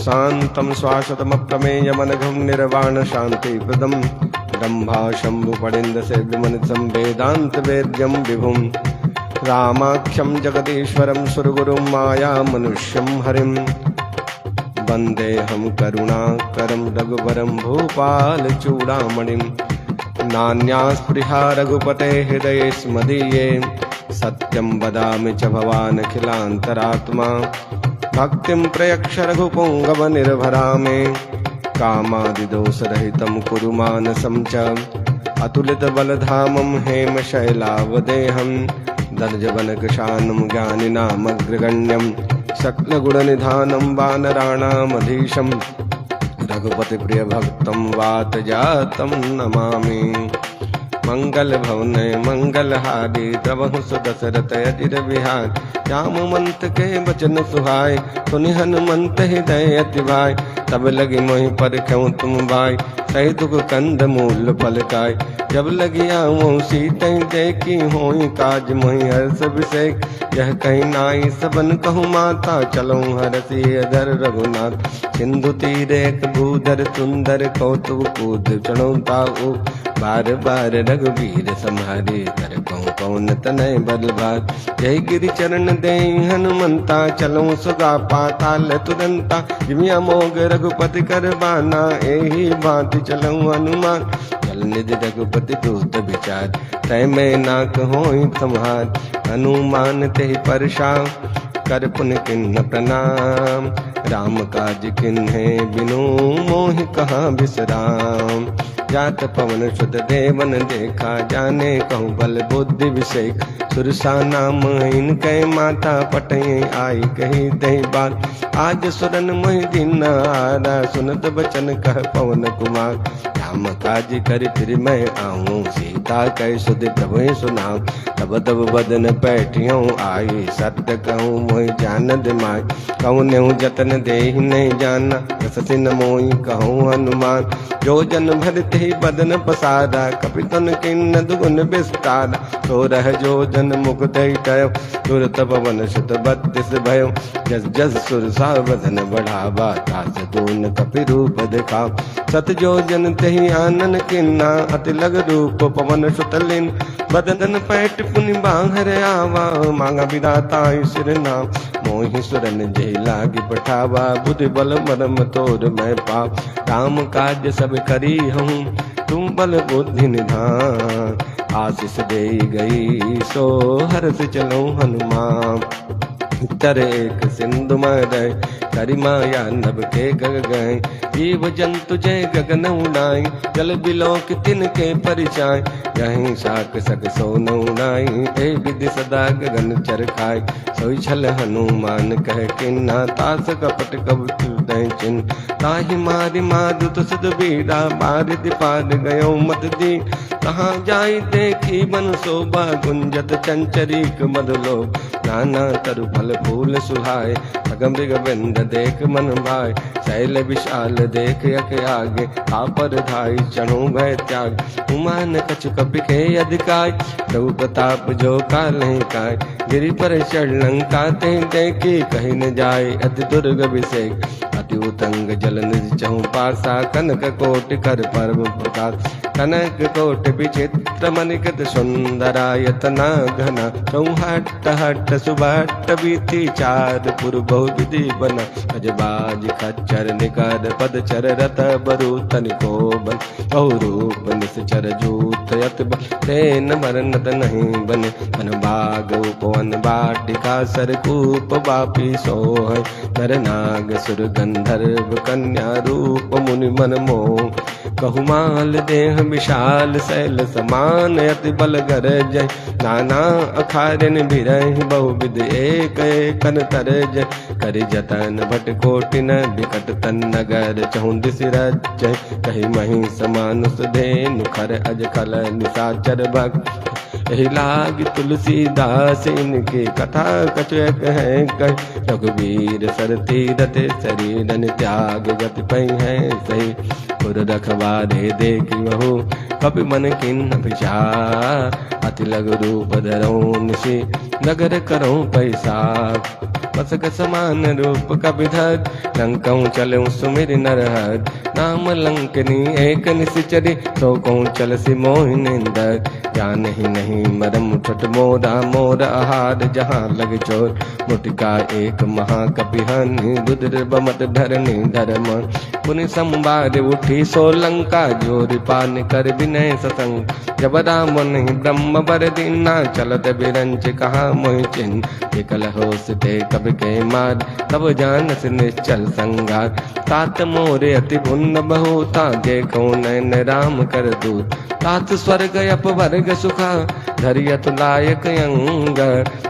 शान्तं श्वासतमप्रमेयमनघं निर्वाण शान्तिप्रदं ब्रह्मा शम्भुफणीन्द्रसेव्यमनितं वेदान्तवेद्यं विभुं रामाख्यं जगदीश्वरं सुरगुरुं मायामनुष्यं हरिं वन्देऽहं करुणाकरं रघुवरं भूपालचूडामणिं नान्यास्पृहा रघुपते हृदये स्मदीये सत्यं वदामि च भवानखिलान्तरात्मा भक्तिं प्रयक्ष रघुपुङ्गवनिर्भरा मे कामादिदोषरहितं कुरु मानसं च अतुलितबलधामं हेमशैलावदेहं दर्जवनकृशानं ज्ञानिनामग्रगण्यं सकलगुणनिधानं वानराणामधीशं रघुपतिप्रियभक्तं वातजातं नमामि। मंगल भवन मंगलहारी द्रवहु सुदशरथ अजिर विहार जामवंत के वचन सुहाय सुनि हनुमंत हृदय अति भाई तब लगी मोहि पर क्यों तुम भाई सही दुख कंद मूल फल काय जब लगी आऊँ सीत देखी होई काज मोहि हर्ष विषय यह कहीं नाई सबन कहूँ माता चलो हरसी अधर रघुनाथ सिंधु तीरे भूधर सुंदर कौतुक कूद चढ़ो ताऊ बार बार रघुबीर सम्हारे कर कहूँ कौन तनय बल भाग जय गिरि चरण दे हनुमंता चलो सुगा पाताल तुरंता जिमिया मोग रघुपति कर बाना एही भांति चलो हनुमान चल निधि रघुपति दूत विचार तय में नाक होई संहार हनुमान ते परशा कर पुन किन्न प्रणाम राम काज किन्हे बिनु मोहि कहाँ बिसराम जात पवन सुत देवन देखा जाने कहूँ बल बुद्धि विषेक सुरसा नाम इनके माता पटई आई कही दही बात आज सुरन मोहि दीन आरा सुनत बचन कह पवन कुमार राम काज कर फिर मैं आऊँ सीता कह सुध प्रभु सुनाऊं तब तब बदन बैठियों आई सत्य कहूँ मोहि जान दिमाग कहूँ नेहु जतन दे नहीं जाना ससी न मोहि कहूँ हनुमान जो जन भरते ही बदन पसारा कपितन किन्न दुगुन विस्तारा तो रह जो जन मुख दई टय तुरत पवन सुत 32 भयो जस जस सुरसा बदन बढ़ावा तास दून कपि रूप दिखा सत जो जन तेहि आनन किन्ना अति लग रूप पवन सुत लिन बदन पैट पुनि बाहर आवा मांगा विदाता सिर नाम मोहि सुरन जय लागी पठावा बुद्धि बल मरम तोर मैं पाप राम काज सब करी हूँ तुम बल बुद्धि निधान आशीष दे गई सो हर्ष चलो हनुमान तर एक सिंधु मरय करि माया नभ के गग गए जीव जंतु जय गगन उड़ाई जल बिलोक तिनके परिचाय यहीं शाक सक सो न उड़ाई ए विधि सदा गगन चर खाय सोई छल हनुमान कह किन्ना तास कपट कब चिन्ह ताहि मारि मारुत सुध बीरा बारि दिपार गयो मत दी कहाँ जाई देखी बन शोभा गुंजत चंचरीक मदलो नाना तरु फल फूल सुहाय अगमृग बिंद देख मन भाई शैल विशाल देख यक आगे आपर धाई चढ़ो भय त्याग उमान कछु कपि के अधिकाय रघु प्रताप जो काल काय गिरि पर चढ़ लंका ते देखी कहीं न जाए अति दुर्ग विषेक अति उतंग जल निज चहु पासा कनक कोटि कर पर्व प्रकाश कनक कोटि विचित्र मणिकृत सुंदरायतना घना चौहट्ट हट्ट सुबट्ट बीती चार पुर बहु विधि बना अजबाज खच्चर निकर पद चर रत बरु तनिको बन बहु रूप निश्चर जूत यत तेन मरनत नहीं बने मन बाग उपवन बाटिका सरकूप बापी सोह नर नाग सुर गंधर्व कन्या रूप मुनि मन मोह बहुमाल देह विशाल शैल समान अति बल गरज नाना अखारन बिरहि बहुविध एक कन तरज करि जतन भट कोटि न बिकट तन नगर चहुं दिस रज कहि मही समानुस धेनु खर अज खल निशाचर भक्त यही लाग तुलसीदास इनकी कथा कछु है कही। रघुवीर सर तीरथ शरीरन त्याग गति पै है सही। पुर रखवारे देखी बहु कपि मन किन्न विचार। अति लघु रूप धरऊं निशि नगर करऊं पैसा। मसक समान रूप कपिधर लंकऊं चलऊं सुमिर नरहर। नाम लंकनी एक निशिचरी तो कहूँ चल सी मोहिनिंदर। जान ही नहीं मरम उठट मोरा मोर आहार जहाँ लग चोर। मुटिका एक महाकपिहनि रुद्र बमत धरनी धर्म। पुनि संवाद उठी सो लंका जोर पान कर विनय सतंग। जब रावण ही ब्रह्म बर दीना चलत बिरंच कहा मोहि चिन्ह। विकल होश ते कवि के मार तब जानस निश्चल संगार। तात मोरे अति पुण्य बहुता देखो नैन राम कर दूत। तात स्वर्ग अपवर्ग सुखा धरियत लायक अंग।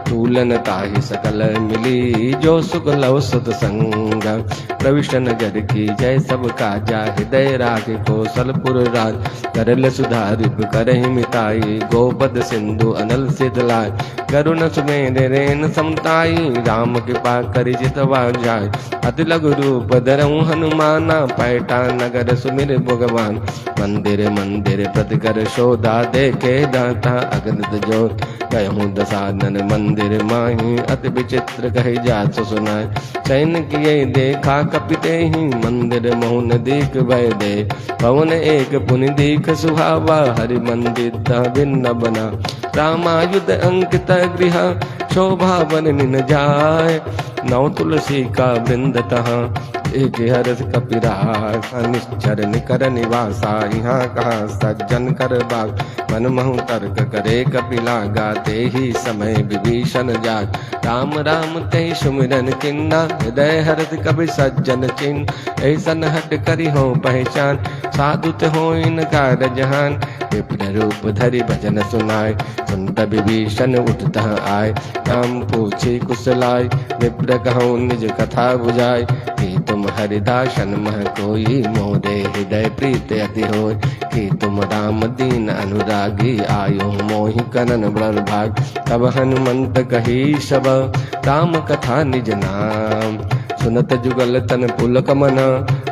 तूलन ताहि सकल मिली जो सुख लव सुत संग। प्रविष्ट नगर की जय सब काजा हृदय राग कौशलपुर राज। करल सुधारिप करहि मिताई गोपद सिंधु अनल सिधलाय। करुण सुमेर रेन समताई राम कृपा करि जितवा जाय। अति लघु रूप धरऊं हनुमाना पैठा नगर सुमिर भगवान। मंदिर मंदिर प्रतिकर शोधा देखे दाता अगणित जोत। कहूँ दसानन मंदिर माही अति विचित्र कही जात सुनाय। चैन किए देखा कपिते ही मंदिर मोहन दीख भय दे। भवन एक पुनि दीख सुहावा हरि मंदिर भिन्न बना। रामायुध अंकित गृह शोभा बन न जाय। नौ तुलसी का वृंद तहाँ एक हर्ष कपिरास। निश्चर निकर निवासा यहाँ कहा सज्जन कर बाग। मन महु तर्क करे कपिला गाते ही समय विभीषण जाग। राम राम ते सुमिरन किन्ना हृदय हर्ष कवि सज्जन चिन्ह। ऐसन हट करी हो पहचान साधु ते हो इनका जहान। विप्र रूप धरि भजन सुनाय सुनत विभीषण उठता आय। राम पूछी कुशलाय विप्र कहूँ निज कथा बुझाय। कि तुम हरिदासन मह कोई मोरे हृदय प्रीत अति होय। कि तुम राम दीन अनुरागी आयो मोहि कनन बड़ भाग। तब हनुमंत कही सब राम कथा निज नाम। सुनत जुगल तन पुलक मना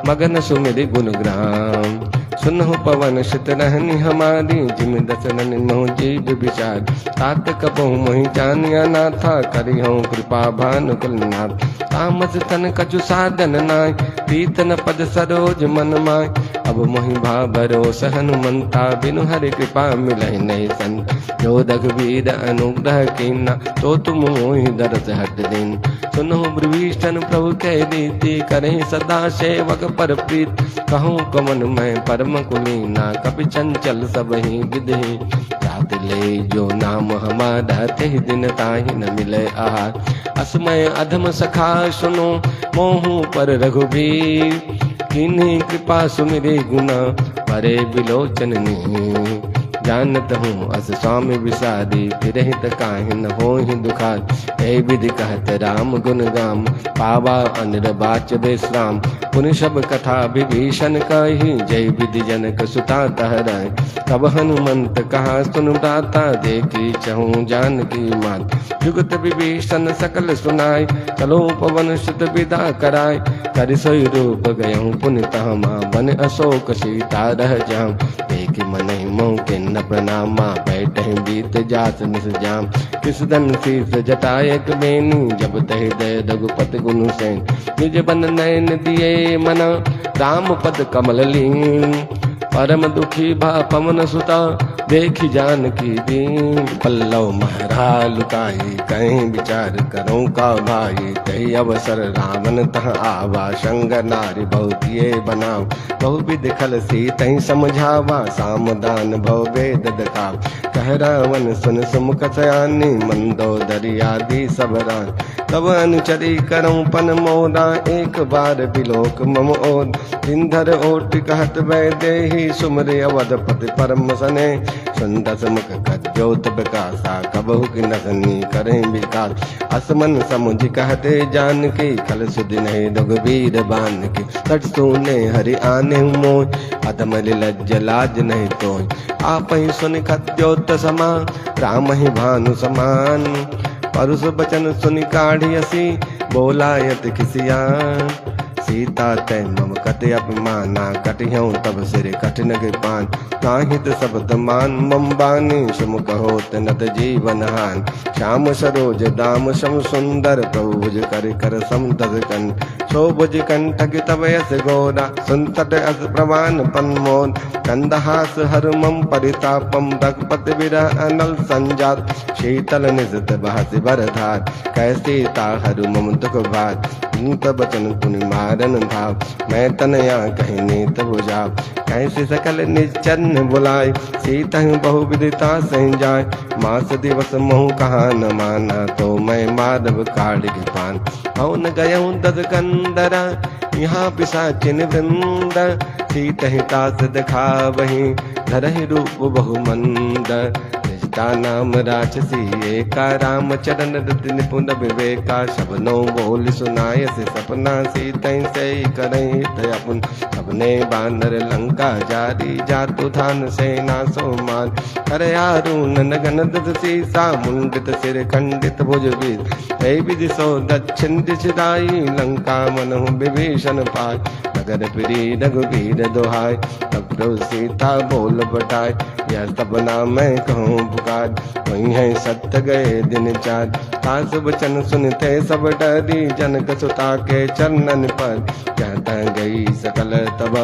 मगन सुमिरि गुण ग्राम। सुनहु पवन शित रहनी हमारी जिम दसनन मोह जीव विचार। तात कबहु मोहि जानिया ना था करी हूँ कृपा भानुकुलनाथ। तामस तन कछु साधन नाय प्रीतन पद सरोज मन माय। अब मोहि भा भरोस हनुमंता बिनु हरि कृपा मिलहि नहीं संत। जो रघुवीर अनुग्रह कीना तो तुम मोहि दरस हट दिन। सुनहु विभीषण प्रभु के रीति करहि सदा सेवक पर प्रीत। कहूँ कमन मैं परम कुलीना कपि चंचल सब ही विधि। रात ले जो नाम हमारा तेहि दिन ताहि न मिले आहार। असमय अधम सखा सुनो मोहु पर रघुवीर। किन्हीं कृपा सुमिरे गुना परे बिलोचन नी। जानत हूँ अस स्वामी विषादी फिरहित काहिन हो ही दुखाद। ए विधि कहत राम गुण गाम पावा अनिर्वाच विश्राम। पुनि सब कथा विभीषण कही जय विधि जनक सुता तहराय। तब हनुमंत कहा सुन भ्राता देखी चहूँ जानकी मात। जुगत विभीषण सकल सुनाय चलो पवन सुत विदा कराय। कर सोई रूप गयहूँ पुनि तहमा बन अशोक सीता रह जाम। देखी मन मोह के न प्रणामा बैठे बीत जात निस जाम। किस दन शीस जटायक बेनी जब तहि दय रघुपति गुनु सैन। निज बन नयन दिए मना राम पद कमल लीन। परम दुखी भा पवन सुता देखी जानकी दीन। पल्लव महरा लुकाई कहीं विचार करो का भाई। तही अवसर रावण तह आवा संग नारी बहुतिये बनाव। बहु विधि खल सी तही समझावा सामदान भव वेद दखाव। कह रावण सुन सुमुख सयानी मंदोदरिया आदि सब रान। तब अनुचरी करऊं पन मोरा एक बार बिलोक मम ओर। सिंधर ओट कहत वैदेही सुमरे अवधपति परम सने। सुंदस मुख कज्जोत विकासा कबहु की नसनी करें विकास। असमन समुझ कहते जान की कल सुदिन रघुबीर बान की। तट सुने हरि आने मोह अधम लज्ज लाज नहीं तो। आप ही सुन कज्जोत समा राम ही भानु समान। परुष बचन सुनि काढ़ियसी बोलायत खिसियान। सीता तय मम कति अपमाना कटिहूँ तब सिर कठिन कृपान। काहित शब्द मान मम बानी सुमुख होत नत जीवन हान। श्याम सरोज दाम सम सुंदर प्रभु भुज कर सम तज कन। सो भुज कंठक तब यस गोरा सुनतट अस प्रमाण पन्मोन। कंदहास हर मम परितापम रघुपति विरह अनल संजात। शीतल निजत बहसि बरधार कैसी ताहरु मम दुख भार। नीत बचन पुनि मारन भाव मैं तनया कहीं नीत बुझाव। कैसे सकल निचन बुलाए सीता बहु विदिता सही जाए। मास दिवस मोह कहा न माना तो मैं माधव काढ़ के पान। हौन गयऊँ दस कंदरा यहाँ पिशाचिन वृंद। सीत हितास दिखा वही धरहि रूप बहुमंद। नाम राक्षसी एका राम चरण रति निपुण विवेका। शबनो बोल सुनाय से सपना सीतै से करई अपन। सबने बानर लंका जारी जातु धान सेना सोमान। करे आरुण नगन दस सीसा मुंडित सिर खंडित भुज वीर। ऐ विधि सो दक्षिण दिश दाई लंका मनहु विभीषण पाय। नगर प्रिय रघुबीर दोहाय तब सीता बोल बटाय। यह सपना मैं कहूँ पुकार वही है सत्य गए दिन चार। तास वचन सुनते सब डरी जनक सुता के चरणन पर। कहता गई सकल तब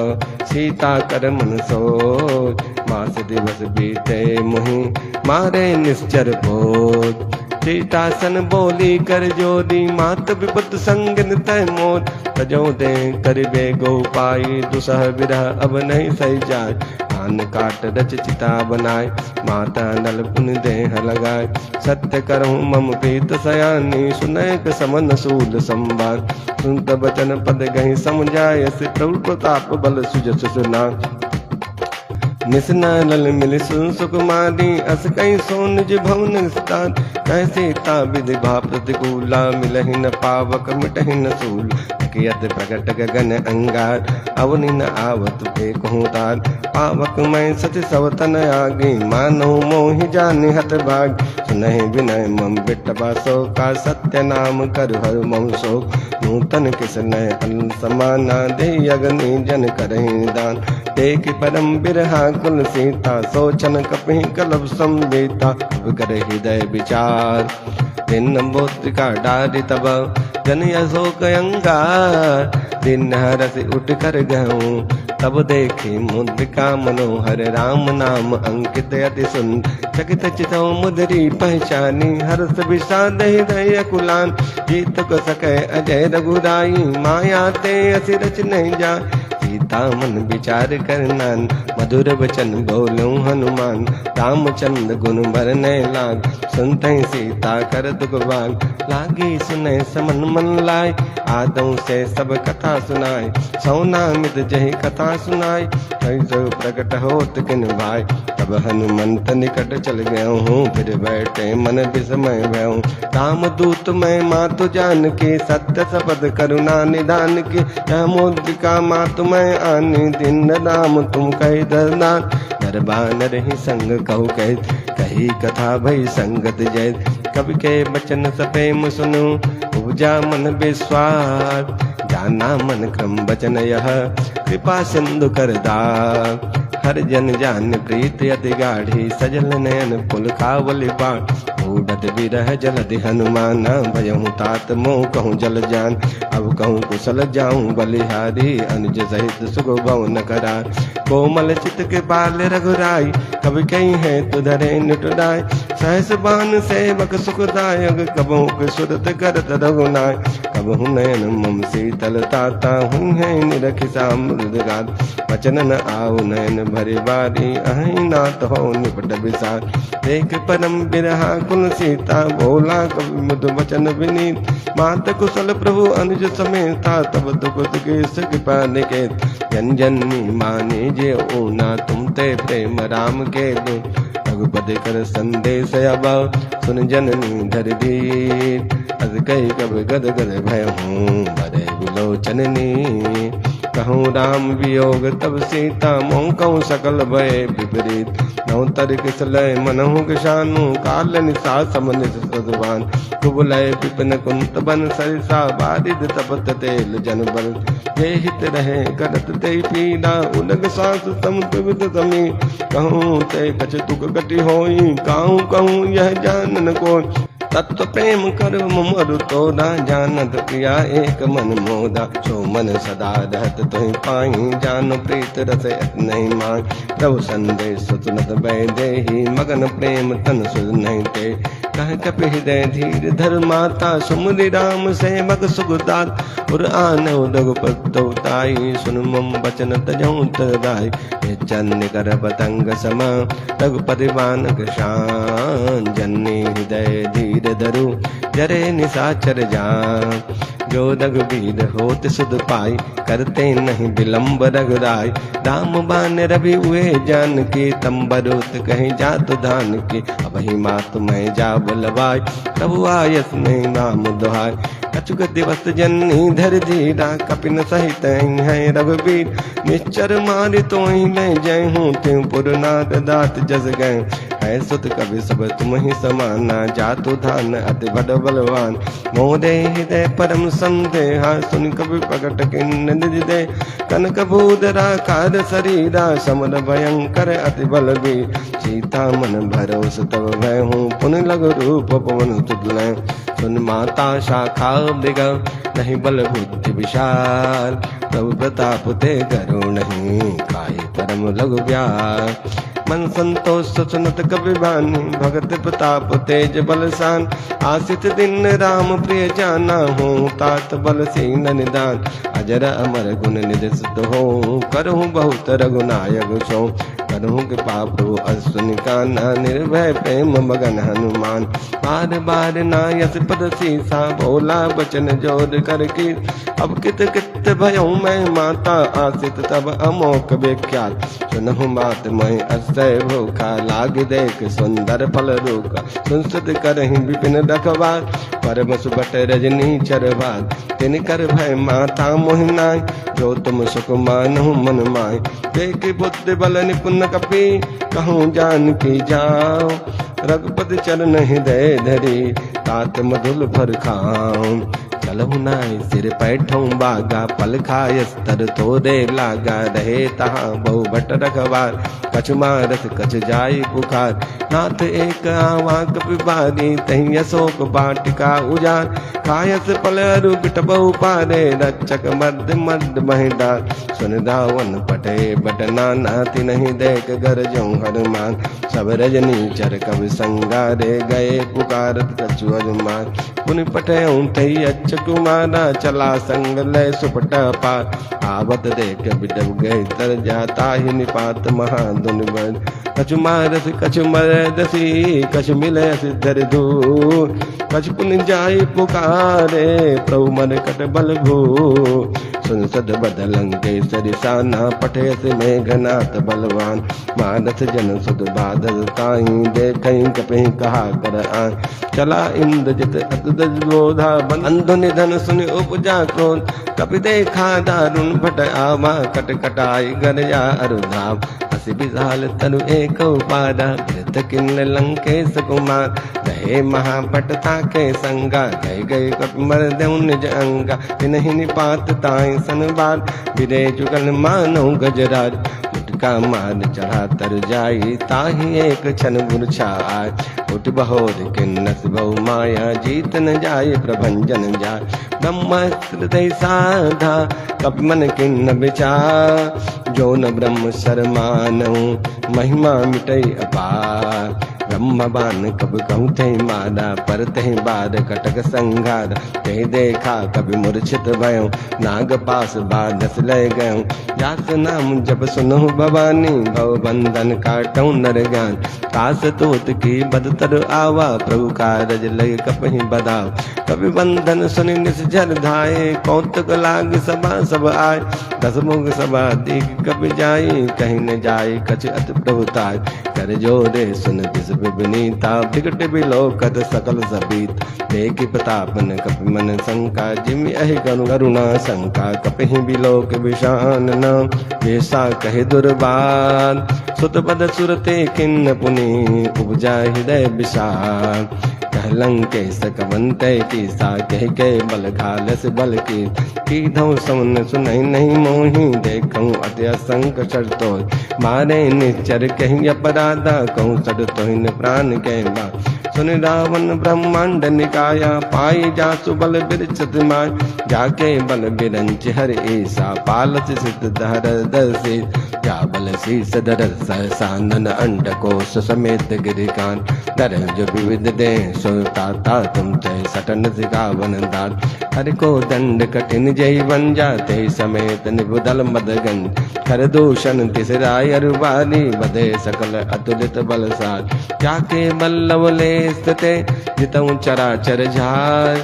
सीता कर मन सोच। मास दिवस बीते मुहि मारे निश्चर भोज। सीतासन बोली कर जोरी मात विपत संग तय मोर। तजो दे करिबे गो पाई दुसह विरह अब नहीं सही जाय। कान काट रच चिता बनाए माता नल पुन देह लगाए। सत्य करहूँ मम प्रीत सयानी सुनैक समन सूल संवाद। सुनत बचन पद गही समझाय से प्रभु प्रताप बल सुजस सुना। निसना लल मिल सुन सुकुमारी अस कई सोन निज भवन स्थान। कह सीता विधि भा प्रतिकूला मिलहि न पावक मिटहि न सूल। कियत प्रकट गगन अंगार अवनि न आवत एक तार। पावक मैं सच सवतन आगे मानो मोहि जानि हत भाग। सुनहि विनय मम बिटबा सो का सत्य नाम कर हर मम शोक। नूतन किसनय अन समाना दे अग्नि जन करहि दान। देख परम बिरहा कुल सीता सोचन कपि कलभ संवेता। कर हृदय विचार दिन बोत्रिका डारि तब जन अशोक अंगार। दिन हरस उठ कर गहूँ तब देखी मुद्रिका मनोहर। राम नाम अंकित अति सुन चकित चितौ मुदरी पहचानी। हर्ष विषाद हृदय कुलान जीत को सके अजय रघुराई। माया ते असिरच नहीं जा सीता मन विचार करनान। मधुर वचन बोलूं हनुमान रामचंद्र गुण बरने लाग। सुनते सीता कर दुख भाग लागी सुने समन मन लाय। आदों से सब कथा सुनाए सौना मित जही कथा सुनाए। कैसो प्रकट होत किन भाई तब हनुमंत निकट चल गया हूँ। फिर बैठे मन विस्मय भयऊँ राम दूत मैं मातु जान के। सत्य शपथ करुणा निदान के यह मुद्रिका मातु मैं आनी। दिन राम तुम कही दरदान दरबानर ही संग कहु कही कथा भई संगत जय। कवि के बचन सपेम सुनु उपजा मन विश्वास। जाना मन क्रम बचन यह कृपा सिंधु कर दार। हर जन जान प्रीत अति गाढ़ी सजल नयन पुल कावली बाण। ऊढ़त विरह जलधि हनुमाना भयहु तात मोह कहूँ जल जान। अब कहूँ कुशल जाऊँ बलिहारी अनुज सहित सुख भवन करार। कोमल चित के बाल रघुराई कभी कहीं है तुधरे निटुराय। सहस बान सेवक सुखदायक कबहु के सुरत करत रघुनाय। कबहु नयन मम शीतल ताता हूँ है निरखिसा मृदगात। वचन न आऊ नयन भरि बारी अहि नाथ हो निपट विसार। देख परम बिरहा व्याकुल सीता बोला कवि मधु वचन विनीत। मात कुशल प्रभु अनुज समेता तब दुख के कृपा निकेत। जननी माने जे ऊना तुम ते प्रेम राम के दो। रघुपति कर संदेश अब सुन जननी धर धीर। अस कही कब गद गद भय हूँ बड़े विलोचननी। कहूँ राम वियोग तब सीता मोह कहूँ सकल भय विपरीत। नौ तर किसलय मनहु किशानु काल निशा समन सदवान। कुबलय विपिन कुंत बन सरिसा बारिद तपत तेल जन बल। ये हित रहे करत ते पीड़ा उलग सास समुद्र विद समी। कहूँ ते कछ दुख गति होई कहूँ कहूँ यह जानन को। तत्व प्रेम कर मरु तोदा जानत प्रिया एक मन मोदा। सो मन सदा रहत तुहि पाई जान प्रीत रस नहीं मान। प्रभु संदेश सुनत बै देहि मगन प्रेम तन सुध नहीं ते। कह कप हृदय धीर धर माता सुमरि राम सेवक सुखदात। उर आन रघुपतई सुन मम बचन तजऊँ तराय। चन्न कर पतंग समा रघुपति बानक शान। जननी हृदय धीर धरु जरे निशाचर जान। जो रघुवीर होत सुध पाई करते नहीं विलम्ब रघुराई। राम बान रवि हुए जान की तम्बरुत कहीं जात धान की। अब ही मात मैं जा बलवाई प्रभु आयस नहीं नाम दुहाई। कछुक दिवस जननी धर धीरा कपिन सहित है रघुवीर। निश्चर मारि तो ही ले जय हूँ त्यों पुरनाद दात जस गए। है सुत कवि सब तुम ही समाना जातु धान अति बड़ बलवान। मोरे हृदय परम संदेहा सुन कवि प्रकट किन्न निज दे। कनक भूधरा कार शरीरा समर भयंकर अति बलवीर। सीता मन भरोस तब भय हूँ पुन लग रूप पवन तुदलय। सुन माता शाखा मृग नहीं बल बुद्धि विशाल। प्रभु प्रताप ते करो नहीं काई परम लघु ब्याल। मन संतोष सुनत कवि बानी भगत प्रताप तेज बलसान। आसित दिन राम प्रिय जाना हूँ तात बल सीन निदान। अजर अमर गुण निधि सुत हो करहूँ बहुत रघुनायक सो। करहूँ कृपा प्रभु अश्विन काना निर्भय प्रेम मगन हनुमान। बार बार नायस पद सीसा बोला बचन जोर कर की। अब कित कित भयऊँ मैं माता आसित तब अमोक विख्यात। सुनहु मात मैं अस्तय भूखा लाग देख सुंदर फल रूखा। सुनसुत करहि विपिन रखवार परम सुबट रजनी चरवार। तिन कर भय माता मोहिनाय जो तुम सुख मानहु मन माय। देख बुद्धि बल निपुण कपि कहूँ जान की जाओ। रघुपति चरण हृदय धरी तात मधुल फर खाऊं। चलहु नाय सिर पैठऊँ बागा पल खायस तर तोरे लागा। रहे तहाँ बहु भट रखवार कछ मारत कछ जाई पुकार। नाथ एक आवा कपि बारी तहीं अशोक वाटिका उजाड़। खायस पल अरु बिट बहु पारे रक्षक मर्द मर्द महिडार। सुन रावण पटे बट नाना तिन्हि देख गरजऊँ हनुमान। सब रजनी चर कवि संगारे गए पुकारत कछु हनुमान। पुनि पटऊँ तही अच्छ कुमारा चला संग लय सुपट पार। आवत देख बिडब गए तर जाता ही निपात महाधुन बन। कछु मारस कछु मरदसी कछु मिले सिद्धर दूर। कछु पुनि जाई पुकारे प्रभु मन कट बल भू। सुन सद बदलंके सरिसाना पठे से मेघनाथ बलवान। मानस जन सुध बादल ताई देखई कपहि कहा कर आन। चला इंद्रजित अतुदज बोधा बंधु निधन सुन उपजा क्रोध। कपि देखा दारुण भट आवा कट कटाई गरया अरुधाम। हसी विशाल तनु एक उपादा कृत किन्न लंकेश कुमार। रहे महापट ताके संगा गए गए कपि मर देउ निज अंगा। तिन्हि निपात ताई सन बार विरे जुगल मानो गजराज। मुटका मार चढ़ा तर जाई ताही एक क्षण मूर्छा आय। उठ बहोर किन्नस बहु माया जीत न जाय प्रभंजन जाय। ब्रह्मास्त्र दई साधा कपि मन किन्न विचार। जो न ब्रह्म शरमानहु महिमा मिटई अपार। ब्रह्मबान कब कहूँ थे मारा, पर ते बार कटक संघार। ते देखा कभी मूर्छित भयो, नाग पास बाधस लय गयो। जास नाम जब सुनो भवानी, भव बंधन काटौ नर ज्ञान। कास तोत की बदतर आवा, प्रभु कारज लय कपहि बदाव। कवि बंधन सुनि निश्चर धाये, कौतुक लाग सभा सब आय। दस मुख सभा देख कपि जाई, कहीं न जाय कछ अति प्रभुताय। कर जोरे सुन दिस विनीता, विकट बिलोकत सकल सबीत। देखि प्रतापन कपि मन शंका, जिमि अहि करुणा शंका। कपिहि बिलोक विशान न, वेसा कहे दुर्बार। सुत पद सुरते खिन्न पुनि, उपजा हृदय विशाल। कहलंकेश कवंते की सा, कह के बल घालस बल की धौ सवन सुनहि नहीं मोहि। देखऊं अति असंक शर्तो, मारे निश्चर कहीं अपराधा। कहूँ सड तोहिन प्राण कहवा, सुन रावण ब्रह्मांड निकाया। पाई जासु बल बिरचत माय, जाके बल बिरंच हर ऐसा। पालस सिद्ध धर दसे, जा बल शीस धर सहसानन। अंडकोश समेत गिरिकान, दर जो विविध दे सोता। तुम ते सटन सिखावन दान, हर को दंड कठिन जय बन जाते। समेत निबुदल मदगन, कर दूषण तिसराय अरुबारी। बधे सकल अतुलित बलसार, जाके बल्लव ले स्थिते। जितऊं चराचर झार,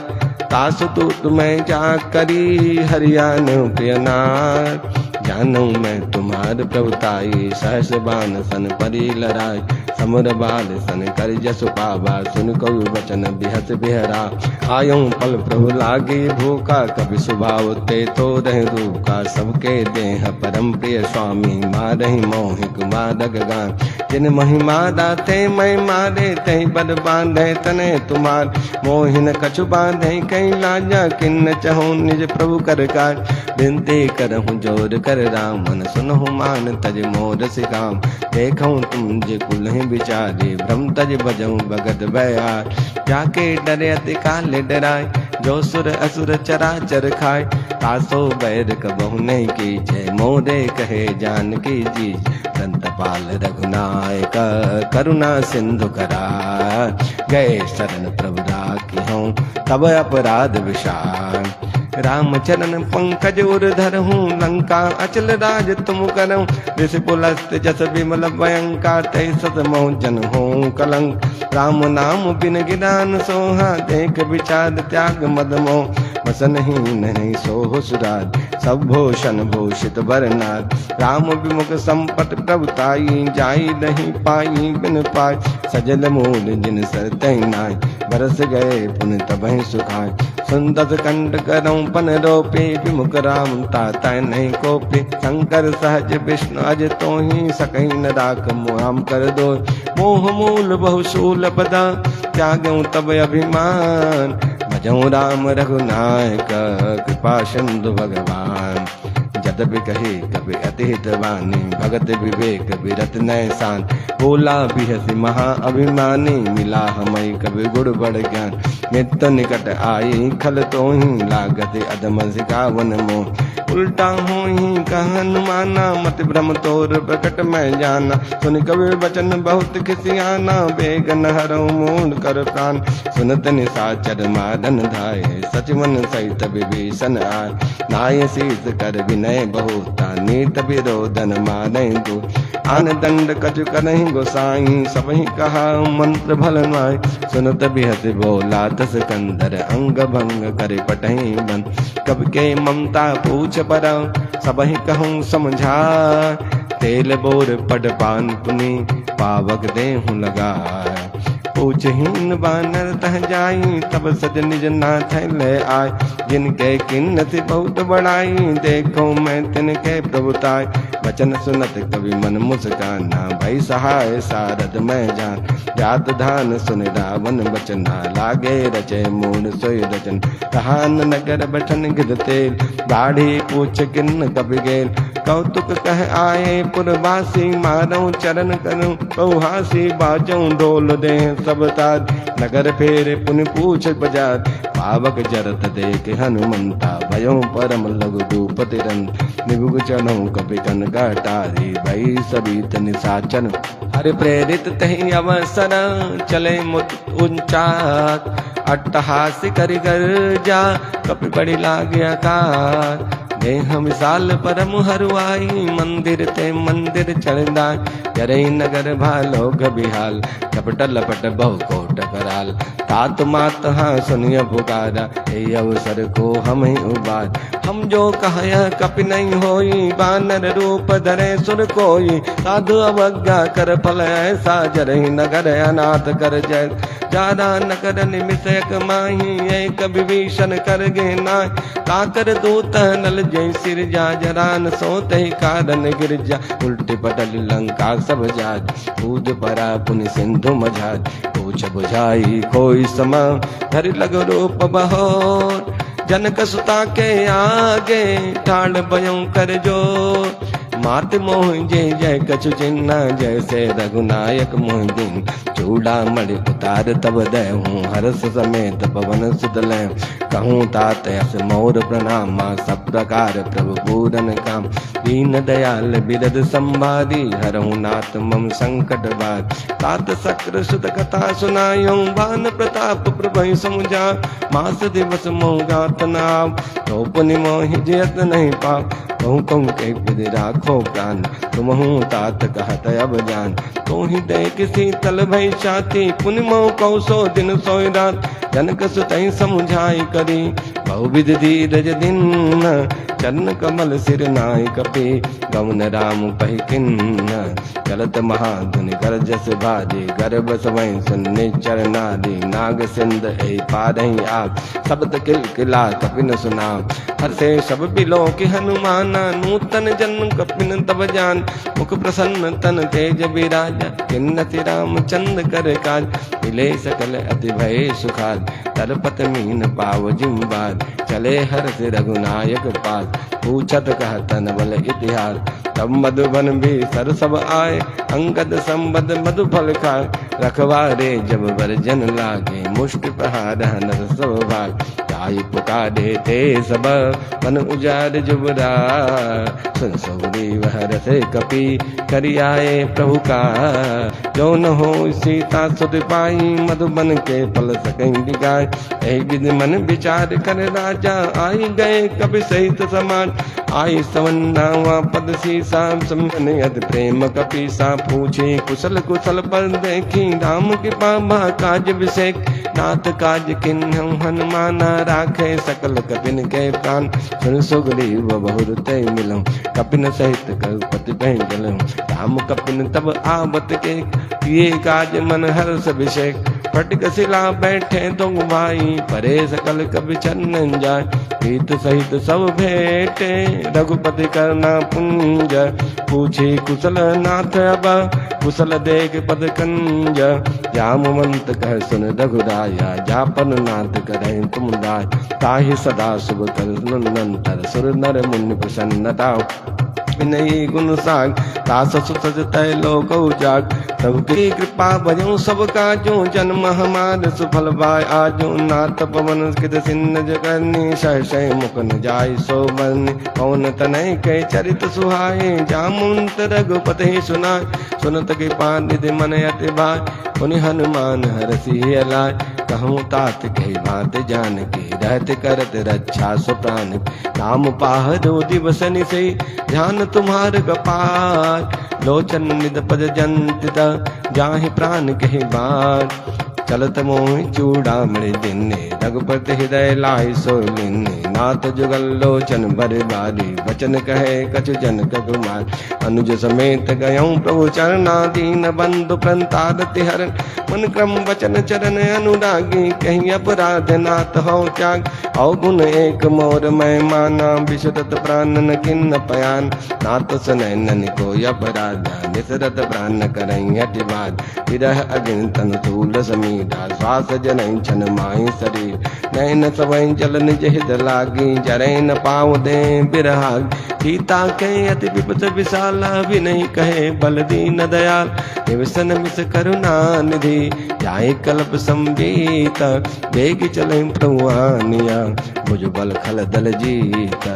तासु तूत मैं जा करी। हरियाण प्रियनार, जानू मैं तुम्हार प्रभुताई। सहस बान सन परी लराय, समुर बाल सन कर जसु पावा। सुन कवि वचन बिहस बिहरा, आयऊं पल प्रभु लागे भूखा। कभी स्वभाव ते तो रह रूखा, सबके देह परम प्रिय स्वामी। मारहि मोहिक मारग गान, जिन महिमा दाते मैं मारे। तहि बद बांधे तने तुम्हार, मोहिन कछु बांधे कहीं लाजा। किन्न चहूँ निज प्रभु कर काज, विनती करहूँ जोर कर राम। मन सुनहु मान तज मोर सिकाम, देखऊं तुम जे कुलहि बिचारे। भ्रम तज बजऊं भगत बयार, जाके डरे अति काले डराय। जो सुर असुर चराचर खाय, तासो बैर कबहु नहीं कीजय। मोरे कहे जानकी जी, दंतपाल रघुनायक। करुणा सिंधु करार, गए शरण प्रभु राखिहूँ तब अपराध विशाल। राम चरण पंकज उर धरहूँ, लंका अचल राज तुम करऊँ। ऋषि पुलस्त जस विमल भयंकर, तै सत मोह जन हो कलंक। राम नाम बिन गिरान सोहा, देख विचार त्याग मद मोह। बसन ही नहीं सोह सुराज, सब भूषण भूषित बरनाथ। राम विमुख संपत प्रभुताई, जाई नहीं पाई बिन पाई। सजल मूल जिन सर तै नाय, बरस गए पुन तबहि सुखाय। सुंदर कंठ करऊं पन रोपे, विमुख राम ताता नहीं कोपे। शंकर सहज विष्णु अज तोहि, सकहि न राख मुआम कर दो। मोह मूल बहुशूल पदा, त्यागऊं तब अभिमान। भजऊं राम रघुनायक, कृपा सिंधु भगवान। जदपि कही कभी अतिहित वाणी, भगत विवेक विरत नय सान। बोला बिहसी महा अभिमानी, मिला हमई कभी गुड़ बड़ ज्ञान। मृत्यु निकट आई खल तोहि, लागत अधम सिखावन मोह। उल्टा होहि कहन माना, मत भ्रम तोर प्रकट मैं जाना। सुन कवि वचन बहुत खिसियाना, बेगन हरऊ मूढ़ कर प्राण। सुनत निशाचर मारन धाये, सचिवन सहित विभीषण आय। नाय शीस कर विनय बहुता, नीत विरोधन मारै दू। आन दंड कछु करहि गोसाई, सबहि कहा मंत्र भल नाय। सुनत बिहस बोला तस कंदर, अंग भंग करे पटहि बन। कब के ममता पूछ परौ, सबहि कहूँ समझा। तेल बोर पड पान पुनि, पावक देहु लगाय। पूछहीन बानर तह जाई, तब सज निज नाथ ले आय। जिनके किन्नति बहुत बड़ाई, देखो मैं तिनके प्रभुताय। वचन सुनत कवि मन मुस्काना, भई सहाय सारद मैं जान। जात धान सुन रावण बचना, लागे रचे मूल सोई रचन। कहान नगर बठन गिर तेल, दाढ़ी पूछ किन्न कपि गेल। कौतुक कह आए पुरवासी, मारऊ चरण करूं बहुहासी। बाजऊं ढोल दे सब तार, नगर फेर पुन पूछ बजार। पावक जरत देख हनुमंता भयो परम लघु रूप तिरंत निभुग चढ़ो कपि कनकटारी भई सबीत निशाचर हरि प्रेरित तहि अवसर चले मुत उच्चात अट्टहास करि गर्जा कपि बड़ी लागे आकार देह विशाल परम हरुआई मंदिर ते मंदिर चढ़दा जरई नगर भालोग बिहाल कपट लपट बहु कोट कराल तात मात हाँ सुनिय पुकारा ए अवसर को हम ही उबार हम जो कहया कपि नहीं होई बानर रूप धरे सुर कोई साधु अवज्ञा कर फल ऐसा जरई नगर अनाथ कर जय जादा नगर निमिषक माही एक विभीषण कर गे नाय काकर दूत नल जय सिर जा जरान सोते ही कारण गिर जा उल्टी पटल लंका सब जाज कूद परा पुनि सिंधु मझाज पूछ बुझाई कोई समा धरि लग रूप बहोर जनक सुता के आगे ठाड़ भयो कर जो मात मोह जय जय कछु चिन्ह जैसे रघुनायक मोह दिन चूड़ा मणि उतार तब दहूँ हर्ष समेत पवन सुत लय कहूँ तात यस मोर प्रणामा सब प्रकार प्रभु पूरन काम दीन दयाल बिरद संवादी हरहु नाथ मम संकट बार तात सक्र सुत कथा सुनायो भान प्रताप प्रभु समुझा मास दिवस मोह गात नाम तो पुनि मोहि जयत नहीं पाप कहूँ कहूँ के विधि राखो प्राण तुमहू तात कहत अब जान तो ही दे किसी तल भई छाती पुनि मोह कौ सो दिन सोई रात जनक सुतई समुझाई करी बहुविध धीरज दिन चरण कमल सिर नाय कपि गमन राम पहि किन्न चलत महाधुनि कर जस भारी गर्भ सवै सुन चरनादी नाग सिंध ए पारहि आप शब्द किल किला कपिन सुना हर्षे सब बिलो कि हनुमाना नूतन जन्म कपिन तब जान मुख प्रसन्न तन तेज विराजा किन्नति राम चंद कर काज मिले सकल अति भय सुखाद तरपत मीन पाव जिम्बाद चले हर्ष रघुनायक पास पूछत कहत नवल इतिहास तब मधुबन भी सर सब आए अंगद संबद मधु फल खाए रखवारे जब वर्जन लागे मुष्टि प्रहार नर सब भाग ताई पुकारे ते सब मन उजार जुबरा सुन सौरी वह रसे कपि करियाए प्रभु का जो न हो सीता सुत पाई मधुबन के फल सकई दिगाय ऐ विधि मन विचार कर राजा आई गए कपि सहित समान आई सवन्नावा पद सीसा समन यद प्रेम कपि सा पूछे कुशल कुशल पर देखी राम कृपा भा काज विषेक नाथ काज किन्हु हनुमाना राखे सकल कपिन के प्राण सुन सुग्रीव बहुरत मिलऊं कपिन सहित कपति पहलऊं राम कपिन तब आवत के किए काज मन हर्ष अभिषेक फटक शिला बैठे तो भाई परे सकल कवि चरण जाय प्रीत सहित सब भेटे रघुपति करना पुंज पूछे कुशल नाथ अब कुशल देख पद कंज जामवंत कह सुन रघुराया जापन नाथ करे तुम राय ताहि सदा शुभ कर नंतर सुर नर मुनि प्रसन्नता नहीं गुण साग तास सुत तय लोक उजाग प्रभु की कृपा भजो सब काजो जन्म हमार सुफल बाय आजो नाथ पवन कित सिन्न जगन्नी सहसय मुख न जाय सो बन कौन तनय के चरित सुहाए जामुंत रघुपति सुनाय सुनत के पानिधि मन अति भाय पुनि हनुमान हरषि अलाय कहूँ तात कही बात जान के रहत करत रक्षा सुप्राण नाम पाह दो दिवस निसे ध्यान तुम्हार कपार लोचन निद पद जंत जाहि प्राण कही बार चलत मोहि चूड़ामणि दिन्ने रघुपति हृदय लाय सोलिन्ने नाथ जुगल लोचन बर बारी वचन कहे कछु जनक कुमार अनुज समेत गयऊं प्रभु चरणादीन बंधु प्रंतारति हरण मन क्रम वचन चरण अनुरागी कहीं अपराध नाथ हो त्याग अवगुण एक मोर मैं माना विशुद्ध प्राण न किन्न पयान नाथ सुनैनन को अपराधा निसरत प्राण करई हटिवाद विरह अगिन तन तूल समी मीरा श्वास जनई छन माही शरीर नैन सवई जलन जहिद लागी जरै न पाव दे बिरहा सीता के अति विपत विशाला भी नहीं कहे बल दीन दयाल निवसन मिस करुणा निधि जाए कल्प संबीत बेग चले प्रभुआनिया भुज बल खल दल जीत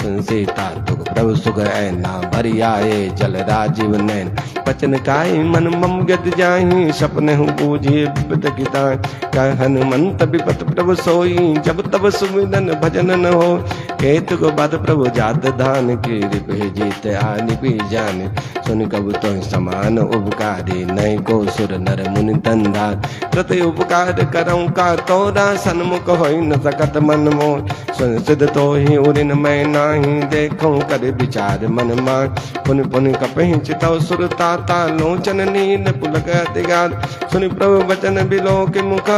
सुन सीता दुख प्रभु सुख ऐना भरी आए जल राजीव नैन बचन काय मन मम गत जाहि सपने हूँ बूझिए विपत गीता कह हनुमंत विपत प्रभु सोई जब तब सुमिरन भजन न हो केतु को बाद प्रभु जात धान की रिपे जीत आनि पी जान सुन कबु तो समान उपकारी नहीं को सुर नर मुनि तंदार प्रति उपकार करऊँ का तोरा सन्मुख होई न सकत मन मोह सुन सिद्ध तो ही उरिन मैं नाही देखूं कर विचार मन मान पुन पुन कपहि चितौ सुर ताता लोचन नील पुलक अतिगात सुनि प्रभु वचन बिलो के मुख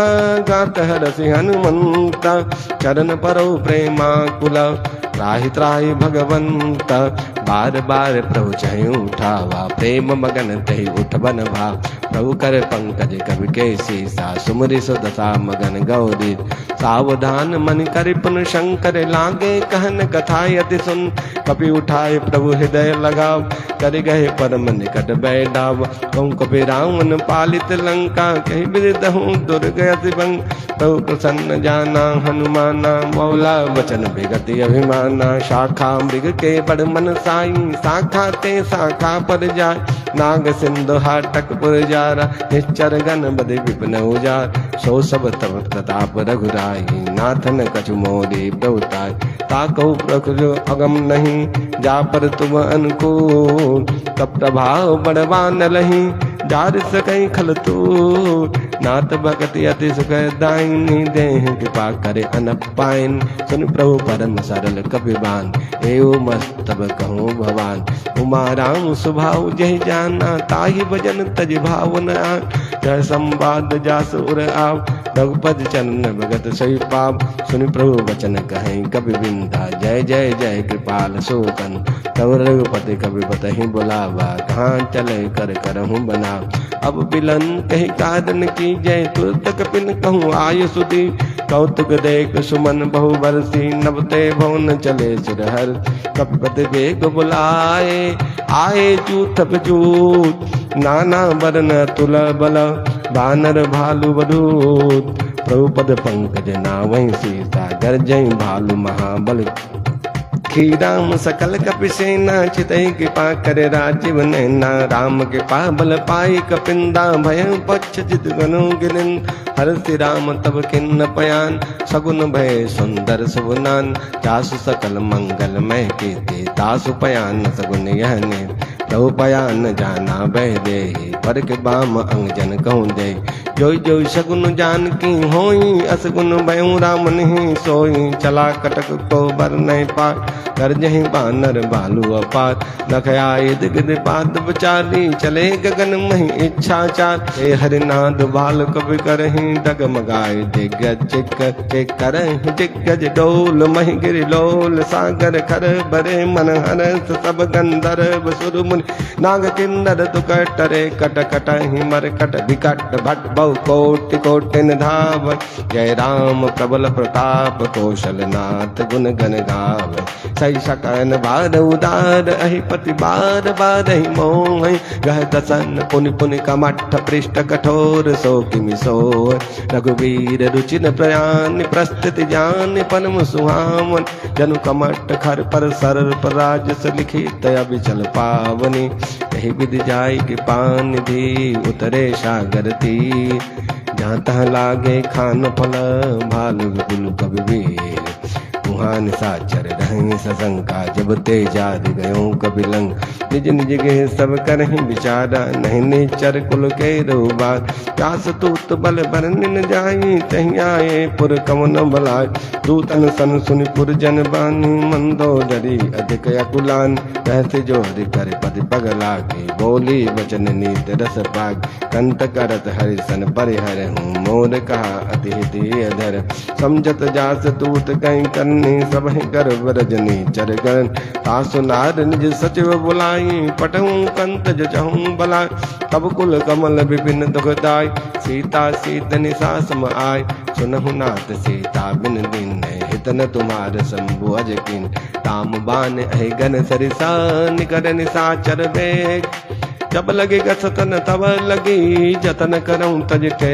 गात हरसि हनुमंता चरण परो प्रेमा कुला त्राहि त्राहि भगवंत बार बार प्रभु चहि उठावा प्रेम मगन तहि उठ बन भाव प्रभु कर पंकज कवि के सीसा सुमरि सुदशा मगन गौरी सावधान मन कर पुन शंकर लागे कहन कथा यति सुन कपि उठाए प्रभु हृदय लगाव कर गए परम निकट बैठाव कहूँ कपि रावण पालित लंका कही बिरदहूँ दुर्ग अति भंग प्रभु प्रसन्न जाना हनुमाना मौला वचन विगति अभिमाना शाखा मृग के बड़ मन साई शाखा ते शाखा पर जाय नाग सिंधु हाटक पुर जारा निश्चर गण बदे विपिन उजार सो सब तब प्रताप रघुराई नाथन कछु मोरी प्रभुताय ताकहु प्रकृति अगम नहीं जा पर तुम अनुकूल तब प्रभाव बड़वान लही जार सकई खलतू नाथ भगति अति सुख दायिनी देह कृपा करे अनपायन सुन प्रभु परम सरल कपिबान एव मस्तब कहूँ भवान उमा राम स्वभाव जय जाना ताहि भजन तज भावन आन जय संवाद जास उर आव रघुपति चरण भगत सही पाप सुनि प्रभु वचन कहें कवि बिंदा जय जय जय कृपाल शोकन तब रघुपति कवि बतहि बुलावा कहाँ चले कर करहूँ बना अब बिलन कही कादन की जय तुरत कपिन कहूँ आयु सुधी कौतुक देख सुमन बहु बरसी नवते भवन चले सिरहर कपिपति बेग बुलाए आए जूथ बजूत नाना वर्ण तुल बल बानर भालु बधूत प्रभु पद पंकज नावै सीता गर्जय भालु महाबल राम सकल कपिसेना चितई कृपा करे राजीव नैना राम कृपा बल पाई कपिंदा भय पक्ष जित गनु गिरिन हर श्री राम तब किन्न पयान सगुन भय सुंदर सुनान जासु सकल मंगल मय कीर्ति तासु पयान सगुन यह ने प्रभु पयान जाना बह दे पर के बाम अंग जन कहूँ दे जोई जोई सगुन जान की होई असगुन भयू राम नहीं सोई चला कटक को बर नहीं पार कर जही बानर भालू अपार लखयाए दिग्ध पाद बचारी चले गगन मही इच्छा चार हे हरिनाद भाल कवि करही डगमगाए दिग्गज चिक करही दिग्गज डोल मही गिरि लोल सागर खर बरे मन हरस सब गंधर्व सुर मुनि नाग किन्नर दुकट रे कट कटहि मर कट विकट भट बहु कोटि कोटिन धाव जय राम प्रबल प्रताप कौशलनाथ गुण गण गाव सही सकन बार उदार अहि पति बार बार ही मोह गह दसन पुनि पुनि कमठ पृष्ठ कठोर सो किमि सोर रघुवीर रुचिन प्रयान प्रस्तुति जान परम सुहावन जनु कमठ खर पर सर्प राजस लिखित अभिचल पावनी कही विधि जाय कृपा निधि उतरे सागर तीर जहाँ तहाँ लागे खान फल भालु विपुल कविवीर मुहान साचर रही सशंका जब तेजाद गयो कपिलंग निज निज गे सब करहि विचारा नहीं निचर कुल के रोबाद व्यास तूत बल बरनिन जाई तहि आए पुर कवन बलाय दूतन सन सुनि पुर जन बानी मंदोदरी अधिक अकुलान कहते जोरि कर पद पगला के बोली वचन नीत रस पाग कंत करत हरि सन परिहर हूँ मोर कहा अति हित अधर समझत जास तूत कहीं करनी नहीं सब गर्भ रजनी चरगन तासु नार निज सचिव बुलाई पटहूँ कंत जचहूँ बलाय तब कुल कमल विपिन दुखदाय सीता सीत निशा सम आय सुनहु नाथ सीता बिन दिन हितन तुम्हार शंभु अज किन ताम बान है गन सरिसा निकर निशाचर बेग जब लगेगा सतन तब लगी जतन करऊं तज के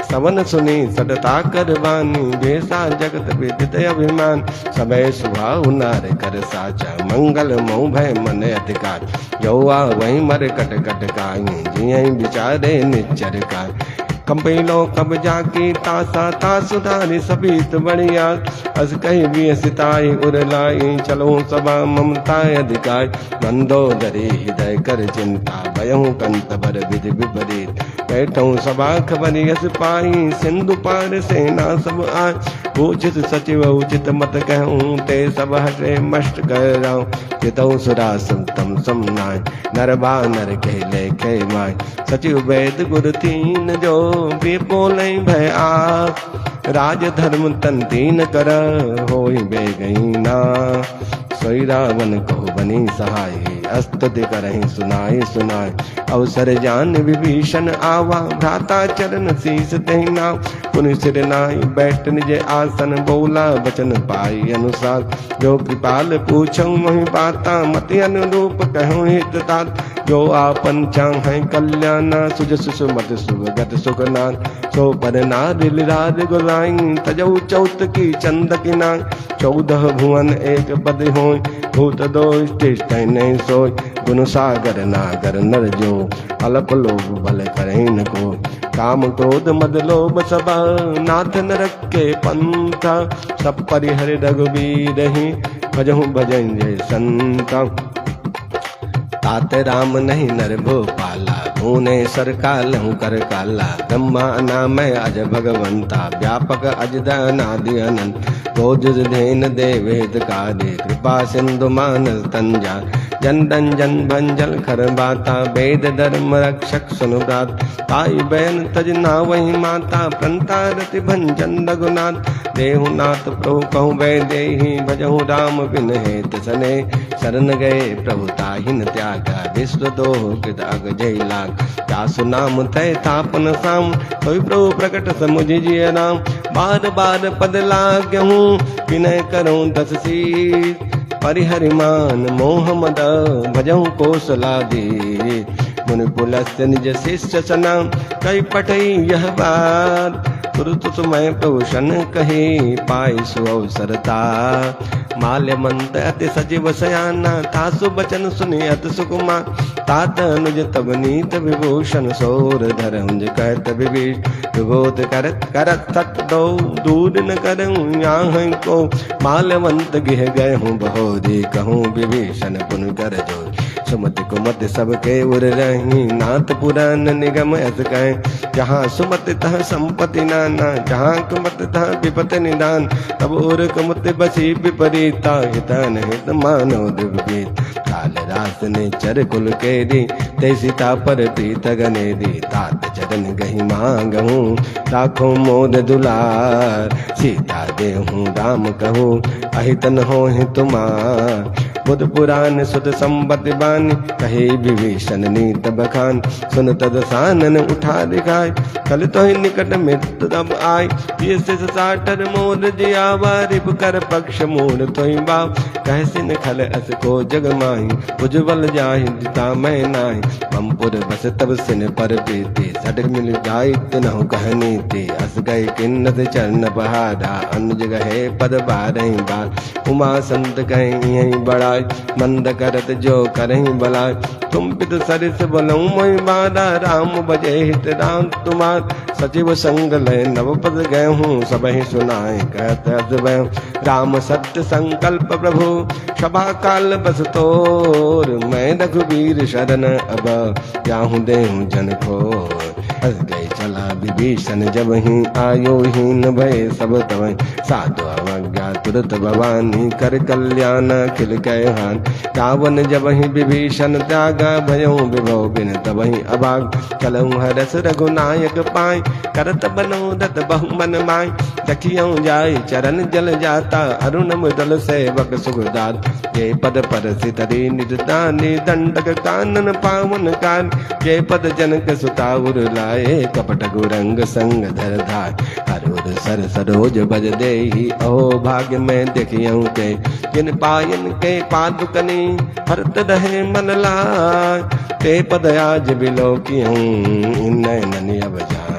सवन सुनी सदता करवानी बेसा जगत विदित अभिमान सबे सुभाव नार कर साचा मंगल मोह भय मन अधिकार यौआ वही मर कट कट काई जियहि बिचारे निच्चर का कंपैलो कब जाकी तासा तासुधारी सपीत बढ़िया अस कही भी सिताई उरलाई चलो सबा ममता अधिकार मंदोदरी हृदय कर चिंता भयहूँ कंत बर विधि विपरीत बैठूं सभा खबर यस पाई सिंधु पार सेना सब आय उचित सचिव उचित मत कहूँ ते सब हटे मष्ट कर राऊं चितऊ सुरा तम समनाय नर बानर कह लेखे माय सचिव वैद गुर तीन जो वे बोले भय आ राज धर्म तन तीन कर होई बे गई ना सोई रावण कहो बनी सहाय अस्तुति करहि सुनाई सुनाय अवसर जान विभीषण आवा भ्राता चरण शीस दहिना पुनि सिर नाई बैठ निज आसन बोला वचन पाई अनुसार जो कृपाल पूछऊं वही बाता मति अनुरूप कहूँ हित तात जो आपन चाहे कल्याण सुज सुमत सुगत सुखनान सो पर नार लिरार गुलाई तजऊ चौत की चंद किनाय 14 भुवन एक पद होय भूत दोष तिष्ठ नहीं सोय गुण सागर नागर नर जो अल्प लोभ बल करें न को काम क्रोध मद लोभ सब नाथ नरक के पंथा सब परिहर रघुबीर ही भजहु भजन जय संता तात राम नहीं नर भोपाला भूने सर काल हूँ कर काला ब्रह्मा नाम अज भगवंता व्यापक अजद अनादि अनंत रोज धेन देवेद कार्य कृपा सिंधु मानस तंजा जन जन भंजल खर बाता वेद धर्म रक्षक सुनुरात ताई बहन तजना वही माता प्रंता रति भंजन रघुनाथ देहुनाथ प्रभु कहूँ वै देहि भजहु राम बिन हेत सने शरण गए प्रभु ताहिन त्यागा विश्व दोह कृत अग जय लाग जासु नाम तय तापन साम कोई प्रभु प्रकट समुझ जिय राम बार बार पद लाग्यहूँ विनय करूँ 10 शीस परिहरिमान मोह मद भजहु कौशलादि मुनि पुलस्त्य निज शिष्य सना कई पठई यह बात तुरत सुमय प्रभुषण कही पाई सुअवसरता माल्य मंत अति सजीव सयाना तासु बचन सुनि अति सुकुमा तात अनुज तब नीत विभूषण सोर धर हुंज कहत विभीष विभूत करत करत सत दो दूर न करऊं यहाँ को माल्यवंत गिह गए हूँ बहोरी कहूँ विभीषण पुन कर जो सुमति कुमति सबके उर रही नाथ पुराण निगम अस कहें जहाँ सुमति तह संपत्ति नाना जहाँ कुमत तह विपति निदान तब उर कुमति बसी विपरीता हितन हित मानो दिव्यगीत काल रास ने चर कुल के दी ते सीता पर प्रीत गने दी तात चरण गही मांगहूँ राखो मोद दुलार सीता देहूँ राम कहूँ अहितन हो ही तुम्हार बुध पुराण सुत संपत्ति बानी कहे विभीषण नीत बखान सुन तद सानन उठा दिखाय कल तो ही निकट मृत्यु तब आय ये साटर मोर जियावा रिप कर पक्ष मोर तो ही बाप कहसिन खल अस को जग माही उज्जवल जाहि दिता मैं नाही ममपुर बस तब सिन पर प्रीति सटक मिल जाय तिनहु कहनी थी अस गए किन्नत चरण पहाड़ा अन्न जगह पद बारही बार उमा संत कहीं यही बड़ा मंद करत जो करही बलाय तुम पित सरिस बलऊं मोहि बारा राम बजे हित राम तुम्हार सचिव संग लय नव पद गए हूँ सब ही सुनाए कहत राम सत्य संकल्प प्रभु सभा काल बस तोर मैं रघुबीर शरण अब जाहूँ देहूँ जन को हस गई चला विभीषण जब ही आयो हीन भय सब तव साधु अवज्ञा तुरत भवानी कर कल्याण खिल कह हान। रावण जब ही विभीषण त्यागा भयो विभव बिन तब ही अभाग। चलऊ हरस रघुनायक पाए करत बनोदत बहु मन माय। सखियों जाय चरण जल जाता अरुण मुदल सेवक सुखदात। ये पद पर सितरी निजदानी दंडक कानन पावन कान। ये पद जनक सुताउर लाए कपट गुरंग संग धर धाय। हरोर सर सरोज बज देहि अहो भाग्य में देखियऊ के। जिन पायन के पादुकनी हरत रहे मन लाय। ते पद आज बिलोकियऊं नैनन अब जाय।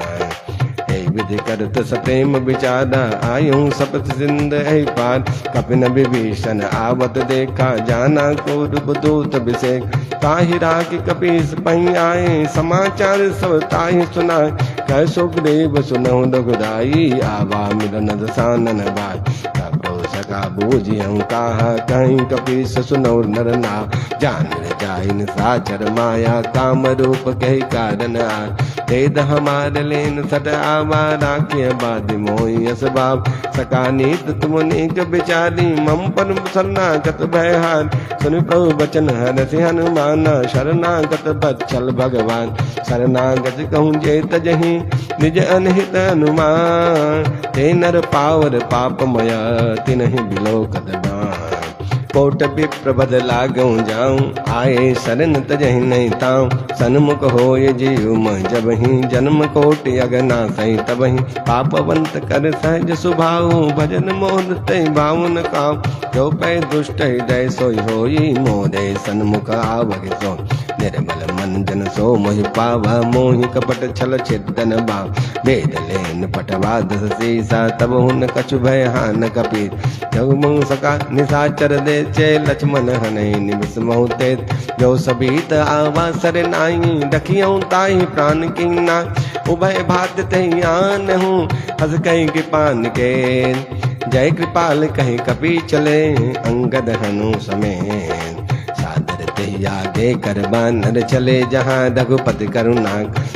विधि करत सप्रेम विचारा आयूं सपत सिंध है पार। कपिन विभीषण आवत देखा जाना को दूत अभिषेक। ताहि राखी कपीस पही आए समाचार सब ताहि सुनाए। कह सुग्रीव सुनहु रघुराई आवा मिलन दसानन बाई। सका बूझियं कहा कहीं कपीस सुनो नर ना। जान जाइन साचर माया काम रूप कही कारण आ। वेद हमार लेन सट आवा राखिय बाद मोहि असबाब। सका नीत तुम नीक बिचारी मम पर शरणागत भयहार। सुन प्रभु बचन हरसि हनुमाना शरणागत बच्छल भगवान। शरणागत कहूँ जे तजहि निज अनहित अनुमान। ते नर पावर पापमय तिनहि बिलोकत बाण। कोट विप्र बद लागूं जाऊं आए शरण तजहि नहीं ताऊं। सन्मुख होय जीव मह जब ही जन्म कोटि अगना सही तब ही। पापवंत कर सहज सुभाऊ भजन मोद तय भावन काम। जो पै दुष्ट हृदय सोई होई मोदे सन्मुख आवहि सो। निर्मल मन जन सो मोहि पावा मोहि कपट छल छिदन बा। वेद लेन पटवा दस सीसा तब हुन कछु भय हान कपीर। जग मुंग सका निशाचर दे चे लक्ष्मण हनै निमिष मोते। जो सबीत आवा सर नाई रखियऊं ताहि प्राण किन्ना। उभय भात तहि आन हूँ हस कहि कृपान के। जय कृपाल कहि कपि चले अंगद हनु समेत। सादर तहि आगे कर बानर चले जहाँ रघुपति करुणा।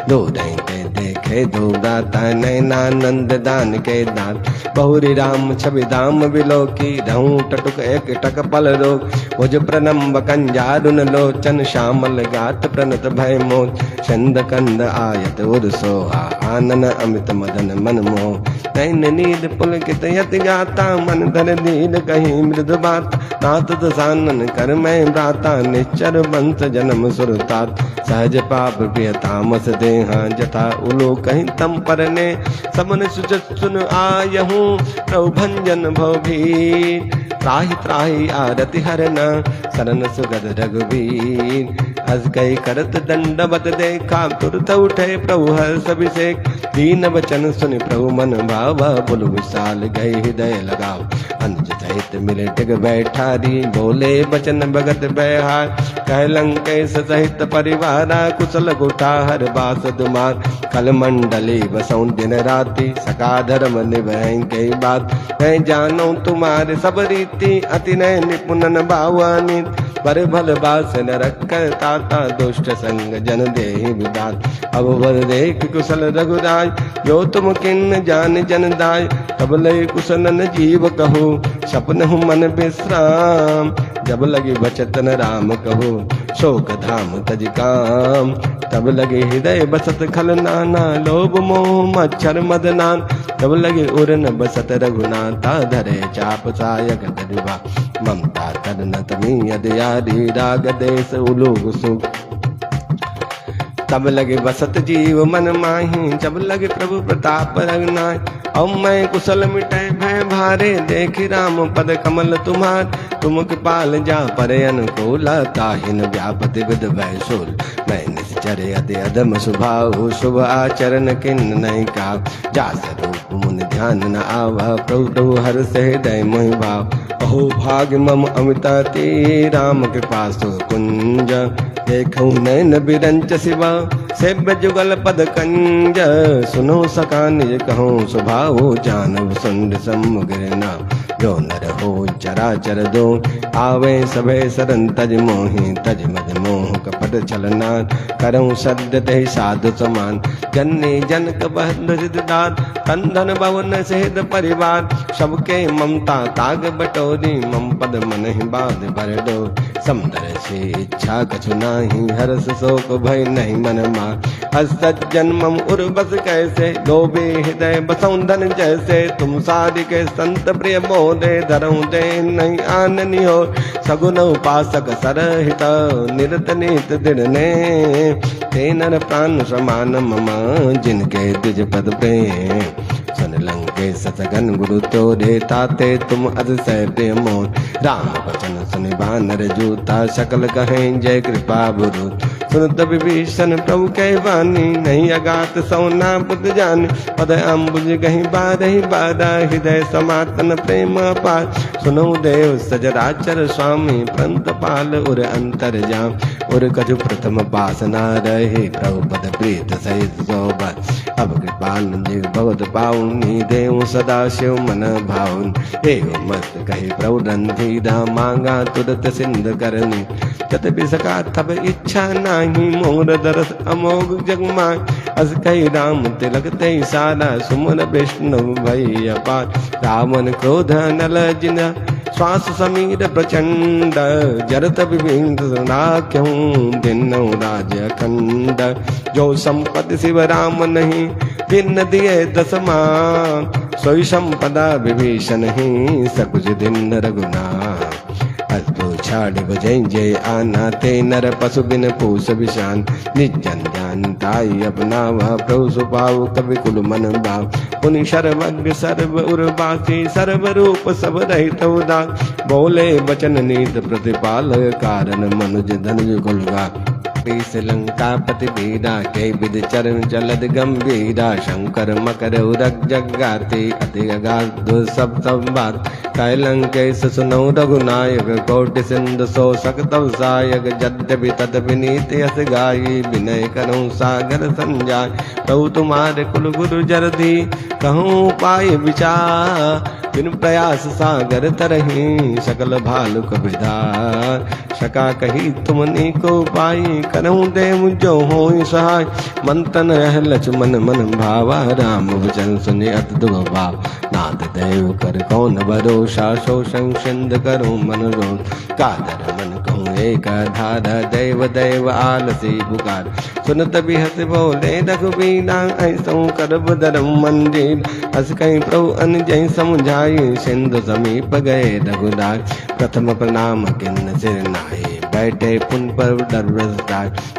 दो दैते देखे दो दाता नैनानंद दान के दान। बहुरी राम छवि धाम बिलोकी रहूं टटुक एक टक पल रोग। भुज प्रनम्ब कंजारुन लोचन श्यामल गात प्रणत भय मोह। छंद कंद आयत उर सोहा आनन अमित मदन मन मोह। नैन नीद पुलकित यति गाता मन धर दीद कहीं मृदु बात। नाथ दसानन कर मैं भ्राता निश्चर बंस जन्म सुरतात। सहज पाप प्रिय तामस देहा जथा उलो कहीं तम परने। सबन सुचत सुन आयहूँ प्रभु भंजन भव भीर। त्राहि त्राहि आरति हरना शरण सुगद रघुवीर। हस कई करत दंडवत देखा तुरत उठे प्रभु हर्ष अभिषेक। दीन वचन सुनि प्रभु मन भावा बुल विशाल गए हृदय लगाओ। अनुज सहित मिले टिक बैठारी बोले बचन भगत बहार। कह लंकेश सहित परिवारा कुशल गुठा हर बास दुमार। कल मंडली बसौं दिन राति सका धर्म निभय के बात। मैं जानो तुम्हारे सब रीति अति नय निपुणन भावानी। पर भल बास न रखकर ताता दुष्ट संग जन देहि विदात। अब वर देख कुशल रघुराय जो तुम किन्न जान जन दाय। तब लय कुशलन जीव कहू सपन हूँ मन विश्राम। जब लगी बचतन राम कहू शोक धाम तज काम। तब लगे हृदय बसत खल नाना लोभ मोह मच्छर मदनान। तब लगे उरन बसत रघुनाथा धरे चाप सायक दरिवा। ममता तरन तमी यदयारी राग देश उलोग सुख। तब लगे बसत जीव मन माही जब लगे प्रभु प्रताप रघुनाय। अब मैं कुशल मिटे भय भारे देखि राम पद कमल तुम्हार। तुम कृपाल जा पर अनुकूल ताहिन व्यापति विद भय शूल। मैं निश्चर अति अधम स्वभाव शुभ आचरण किन्न नहीं का। जास रूप मुनि ध्यान न आवा प्रभु प्रभु हर से हृदय मोहि भाव। अहो भाग्य मम अमिता ते राम कृपा सो कुंज। देखूं नैन बिरंच शिवा सेव्य जुगल पद कंज। सुनो सका निज कहूँ स्वभाव जानव सुंड समुग्रना। जो नर हो चराचर दो आवे सभे सरन तज मोहि तज मद मोह कपट छलना करऊँ सद्य ते साधु समान जन्नी जनक बंधु सिद्धार कंधन भवन सहित परिवार सबके ममता ताग बटोरी मम पद मन ही बाध भर दो समुद्र से इच्छा कछु नाही हर्ष शोक भय नहीं मन मार असत जन्मम उर्वस कैसे लोभे हृदय बसौंधन जैसे तुम साधि के संत प्रिय मोदे धरऊँ दे नहीं आननी हो सगुन उपासक सरहित निरत नित दृढ़ने ते नर प्राण समान मम जिनके द्विज पद प्रेम सन लंके सतगन गुरु तो देता ते तुम अतिशय प्रेम राम वचन सुनि बानर जूता सकल कहें जय कृपा बुरु सुनत विभीषण प्रभु कह वानी नहीं अगात सौना बुद्ध जान पद अम्बुज गही बारही बारा हृदय समातन प्रेम पार सुनो देव सजराचर स्वामी पंत पाल उर अंतर जाम उर कछु प्रथम पासना रहे प्रभु पद प्रीत सहित सोबत अब कृपाल जिग बहुत पाउनी देव सदा शिव मन भाउन एवं मस्त कही प्रभु रंधीरा मांगा तुरत सिंध करनी जत बिसका तब इच्छा नाही मोर दरस अमोघ जगमा अस कही राम तिलक ते सारा सुमन विष्णु भई अपार रावण क्रोध नल जिन श्वास समीर प्रचंड जरत विभिन्न राख्यूं दिनौ राज अखंड जो संपत्ति शिव राम नहीं दिन दिए दसमा सोई संपदा विभीषण ही सकुच दिन रघुना अस्तु छाड़ बजै जय आना ते नर पशु बिन पूस विशान निजन जान ताई अपना वह प्रभु सुपाव कवि कुल मन भाव पुनि सर्वज्ञ सर्व उर्वासी सर्व रूप सब रहित उदास बोले वचन नीत प्रतिपाल कारण मनुज धनुज कुलगा लंका पति बीरा के विद चरण जलद गंभीरा शंकर मकर उरग जगाते अति अगाध सब संवाद कैलंकेश सुनौ रघुनायक कोटि सिंधु सो सकतव सायक यद्यपि तदपि नीति यस गाई विनय करऊँ सागर संजाय प्रभु तुम्हारे कुल गुरु जरदी कहूँ पाए विचार बिन प्रयास सागर तरही सकल भालु कभिधार शका कही तुमने को पाई करऊँ देव जो हो सहाय मंतन रह लक्ष्मण मन भावा राम वचन सुने अत दुभाव नाथ देव कर कौन भरोसा शोषण सिंध करो मन रो कादर मन कहूँ एक धारा देव देव आलसी पुकार सुनत बिहस बोले रघुबीरा ऐसो करब धर्म मंदिर अस कहीं प्रभु अन जय समझाई सिंधु समीप गए रघुराय प्रथम प्रणाम किन्न सिर नाये बैठे पुन पर डर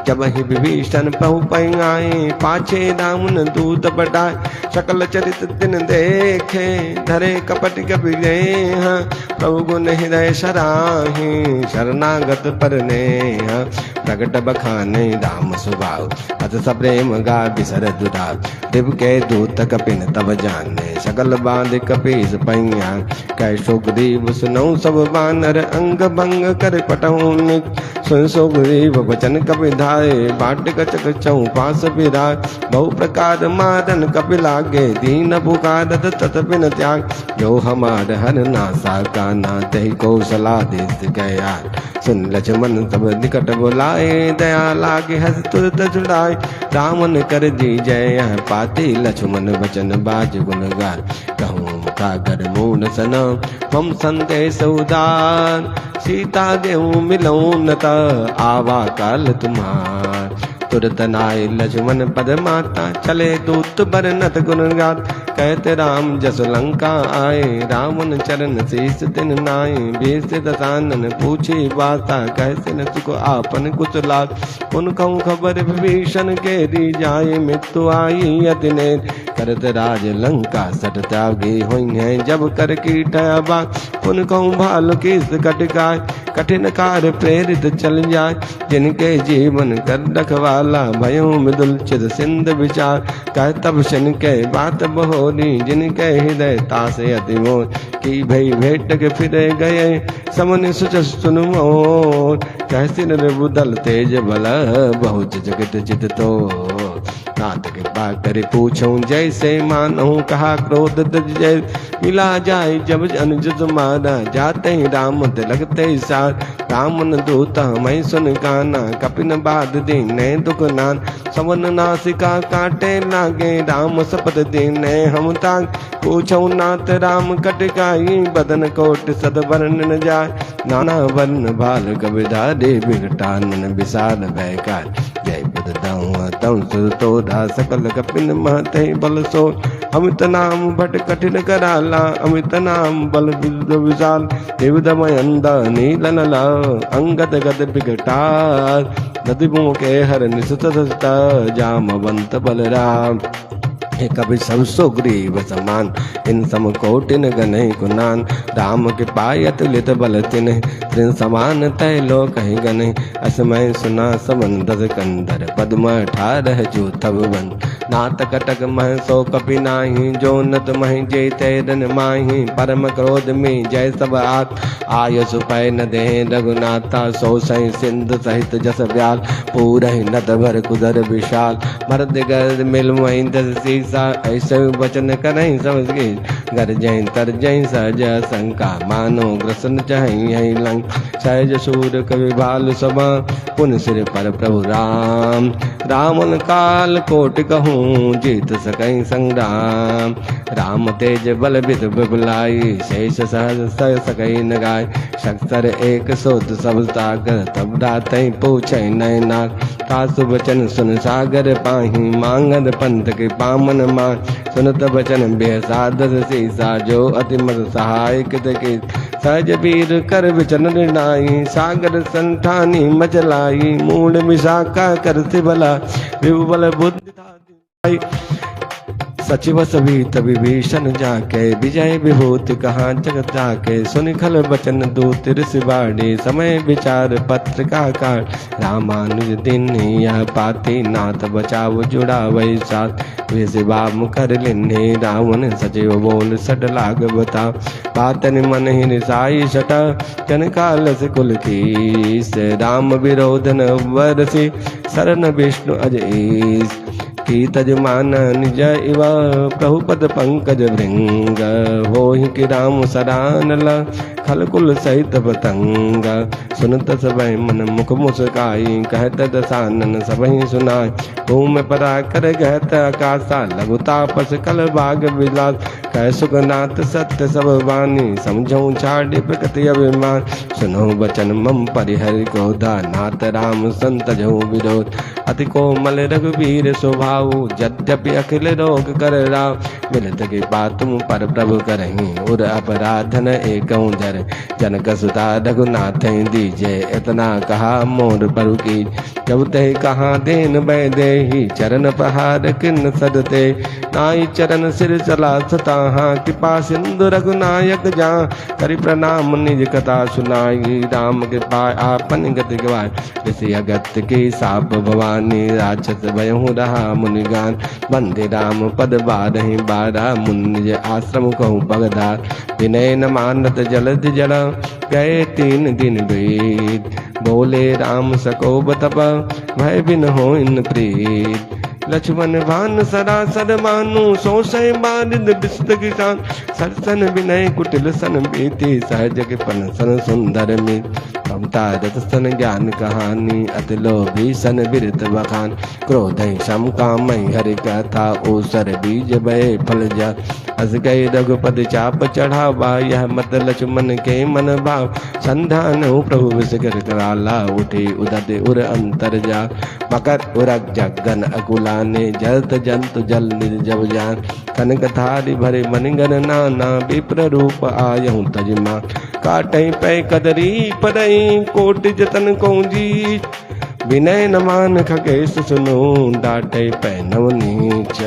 जब ही विभीषण प्रभु पैंगाए पाछे रावण दूत पटाए सकल चरित दिन देखे धरे कपट कपि गए प्रभु गुण हृदय सराहे शरणागत पर ने प्रकट बखाने राम सुभाव अत सप्रेम गा बिसर दुराव दिव के दूत कपिन तब जाने सकल बांध कपीस पैया कै सुग्रीव सुनौ सब बानर अंग भंग कर पटौन सुन सुग्रीव वचन कपि धाये बाट कचक चौपास बिराय बहु प्रकार मारन कपि लागे दीन पुकारत तत बिन त्याग जो हमार हर नासा का नाते कौशला देश गया सुन लक्ष्मण तब निकट बुलाए दया लागे हस तुरत छुड़ाए रावण कर दी जय पाती लक्ष्मण वचन बाज गुण गान कहूँ मुखागर मून सन हम संदेश उदार सीता देव मिलो नत आवा काल तुम्हार तुरत नाय लक्ष्मण पद माता चले दूत बरनत गुणगात कहते राम जस लंका आए रावण चरण शीस दिन नाय बेस दसानन पूछी वाता कैसे न सुख आपन कुछ लाग उनको खबर विभीषण के दी जाए मृत्यु आई अतिने करत राज लंका सट त्यागी हुई है जब कर कीट अबाक उनको भाल किस कटकाय कठिन कार्य प्रेरित चल जाए जिनके जीवन कर रखवाला भयो मृदुल चिद सिंध विचार कह तब शन के बात बहोरी जिनके हृदय तासे अति मोर की भई भेट के फिरे गए समन सुच सुन मोर कैसे बुदल तेज बल बहुत जगत चित तो नाथ कृपा कर पूछूं जैसे मानूं, कहा क्रोध तज जय मिला जाए जब अनुज तुम्हारा, जाते ही राम लगते ही सार, राम न दूता मैं सुन गाना, कपिन बाद दीने दुख नान, सवन नासिका काटे लागे, राम सपत दीने हम ताक, पूछो नाथ राम कटकाई, बदन कोट सद वर्ण न जाय, नाना वर्ण बाल कविधारे, विघटानन विशाल भयकार, जय बुध दाऊं तम सुर तोधा, सकल कपिन महते बल सो, अमित नाम भट कठिन कराला, अमित नाम बल विशाल, देवदमय अंद नील नला, अंगद गद विघटार, नदी के हर निसत जामवंत बलराम, कवि सब सुग्रीव समान, इन सम कोटिन गनय गुनान, राम के पायत लित बल तिन्ह, त्रिन समान तय लो कहीं गनय, असमय सुना समंदर कंदर, पद्म 18 जो तब वन, नात कटक मह सो कपि नाही, जो नत मह जय तैरन माही, परम क्रोध में जय सब आत, आय सुपय न दे रघुनाथा, सो सही सिंधु सहित जस व्याल, पूरहि नद भर कुदर विशाल, भरत गर्द मिल महेंद्र शीसा, ऐसे वचन करहीं समझ के, गर जय तर जय सहज शंका, मानो ग्रसन चाहि लंक, सहज सूर कवि भाल सभा, पुन सिर पर प्रभु राम, रावण काल कोट कहूँ जीत सकई संग्राम, राम तेज बल बिद बिबुलाई, शेष सहज सह सकई न गाय, शक्सर एक सोत सब सागर, तब रातई पूछै नैनाक, कासु वचन सुन सागर पाही, मांगद पंथ के पामन मान, सुनत वचन बेसादर सीसा, जो अति मत सहाय कित के, सहज वीर कर विचन निर्णाई, सागर संठानी मचलाई, मूल विशाखा कर भला, विबल बुद्धि सचिव सभी विभीषण जाके, विजय विभूति कहाँ जगत जाके, सुनि खल बचन दूत ऋषि बाड़ी, समय विचार पत्र का काट, रामानुज दिन यह पाती, नाथ बचाव जुड़ा वही साथ, वे शिवा मुखर लिन्हे, रावण सचिव बोल सट लाग बता, बातन मन ही निसाई सटा, जन काल से कुल की, राम विरोधन वरसी, शरण विष्णु अजईस, की तजमान निज इवा, प्रभुपद पंकज भृंग, होहि कि राम सरानल, खल कुल सहित पतंग, सुनत सबहि मन मुख मुस्काई, कहत दसानन सबहि सुनाई, भूमि परा कर गहत आकाशा, लघु तापस कल भाग विलास, कह सुखनाथ सत्य सब वाणी, समझऊँ छाड़ी प्रकृति अभिमान, सुनो वचन मम परिहरि क्रोधा, नाथ राम संत जहु विरोध, अति कोमल रघुवीर स्वभाव, यद्यपि अखिल रोग कर राव, मिलत के बात तुम पर प्रभु करहीं, उर अपराधन एकऊँ धर, जनक सुता रघुनाथ दीजे, इतना कहा मोर परु की, जब ते कहा देन बै देहि, चरण पहाड़ किन सदते, नाई चरण सिर चला सताहा, कृपा सिंधु रघुनायक जा, करि प्रणाम निज कथा सुनाई, राम कृपा आपन गति गवाय, ऋषि अगत्य की साप भवानी, राक्षस भयहु रहा मुनिगान, बंदे राम पद बारहि बारा, मुनि निज आश्रम कहूँ पगधार, विनय न मानत जलद जला, गए 3 दिन बीत, बोले राम सकोब तप, भय बिन हो इन प्रीत, लक्ष्मण भान सरासर मानु, सो सै बारिद बिस्त किसान, सरसन विनय कुटिल सन बीती, सहज के पन सन सुंदर मित, ममता रत सन ज्ञान कहानी, अति लोभी सन बिरत बखान, क्रोधै सम कामै हरि कथा, ओसर बीज भय फल जा, अस गए रघुपति चाप चढ़ावा, यह मत लक्ष्मण के मन भाव, संधान प्रभु विषकर कराला, उठे उदय उर अंतर जा, मकर उरग जगन अकुलाने, जलत जंतु जल निर्जब जान, कनक थारी भरे मनिगन नाना, विप्र रूप आयहु तजमा, काटै पै कदरी पदई, कोटि जतन को जीत, विनय न मान खगेश सुनो, डाटै पै नव नीच,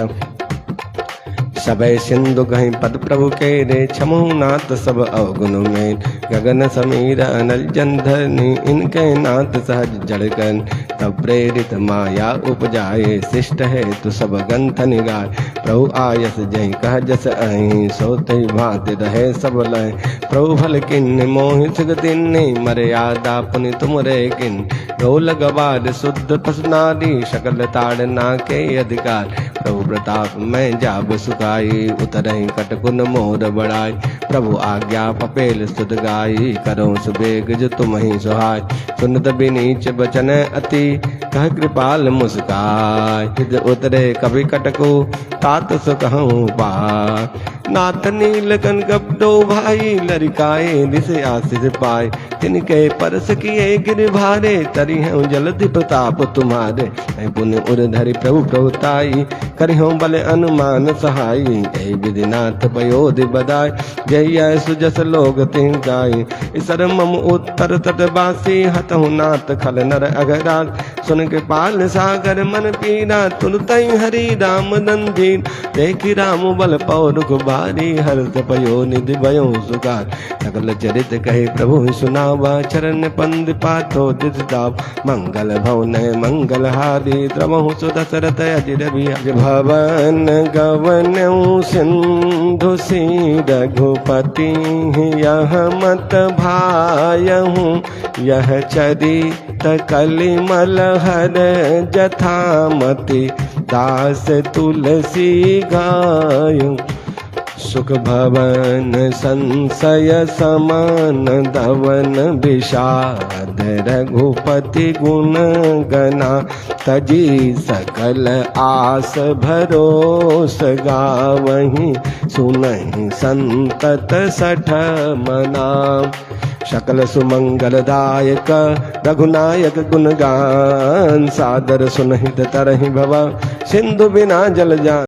सबे सिंधु कहीं पद प्रभु के रे, क्षमो नाथ सब अवगुण में। गगन समीर अनल जंधनि, इनके नाथ सहज जड़कन। तब प्रेरित माया उपजाए, शिष्ट है तु सब गंथ निगाय। प्रभु आयस जय कह जस अहि, सोते भांति रहे सब लय। प्रभु भल किन्नि मोहि सिगतिन्नि, मर्यादा पुनि तुमरे किन। ढोल गवार शुद्ध पसनारी, सकल ताड़ना के अधिकार। प्रभु प्रताप मैं जाब सुखाई, उतरहि कटकुन मोर बढ़ाई। प्रभु आज्ञा पपेल स्तुत गाई, करो सुबेग जो तुम ही सुहाय। सुनत बिनीच बचन अति, कह कृपाल मुस्काय। हिज उतरे कभी कटको, तात सुकहूँ पाय। नाथ नीलकंठ कपटो भाई, लरिकाए दिस आशीष पाए। तिनके परस किए गिर भारे, तरी हैं जलधि प्रताप तुम्हारे। ऐ पुण्य उर धरि प्रभु प्रभुताई, करिहो बल अनुमान सहाई। ऐ विधिनाथ पयोधि बदाय, जय सुजस लोग तिन गाई। इसर मम उत्तर तटवासी, हतहु नाथ खल नर अघरात। सुन के पाल सागर मन पीरा, तुलतई हरि राम नंदीन। देखी राम बल पौरुख भारी, हर्ष पयो निधि भयो सुखार। सकल चरित कहे प्रभु सुनावा, चरण पंद पाथो दिस दाव। मंगल भवन मंगल हारी, द्रवहु सुदशरथ अजिर बिहारी। भवन गवनऊ सिंधु सी रघुपति, यह मत भायहूँ यह चरित कलिमल हर जथामति। दास तुलसी गायूं, सुख भवन संशय समान धवन। विषाद रघुपति गुण गना, तजी सकल आस भरोस गावहीं। सुनहि संतत सठ मना, सकल सुमंगलदायक रघुनायक गुणगान। सादर सुनहित तरहि भवा, सिंधु बिना जल जान।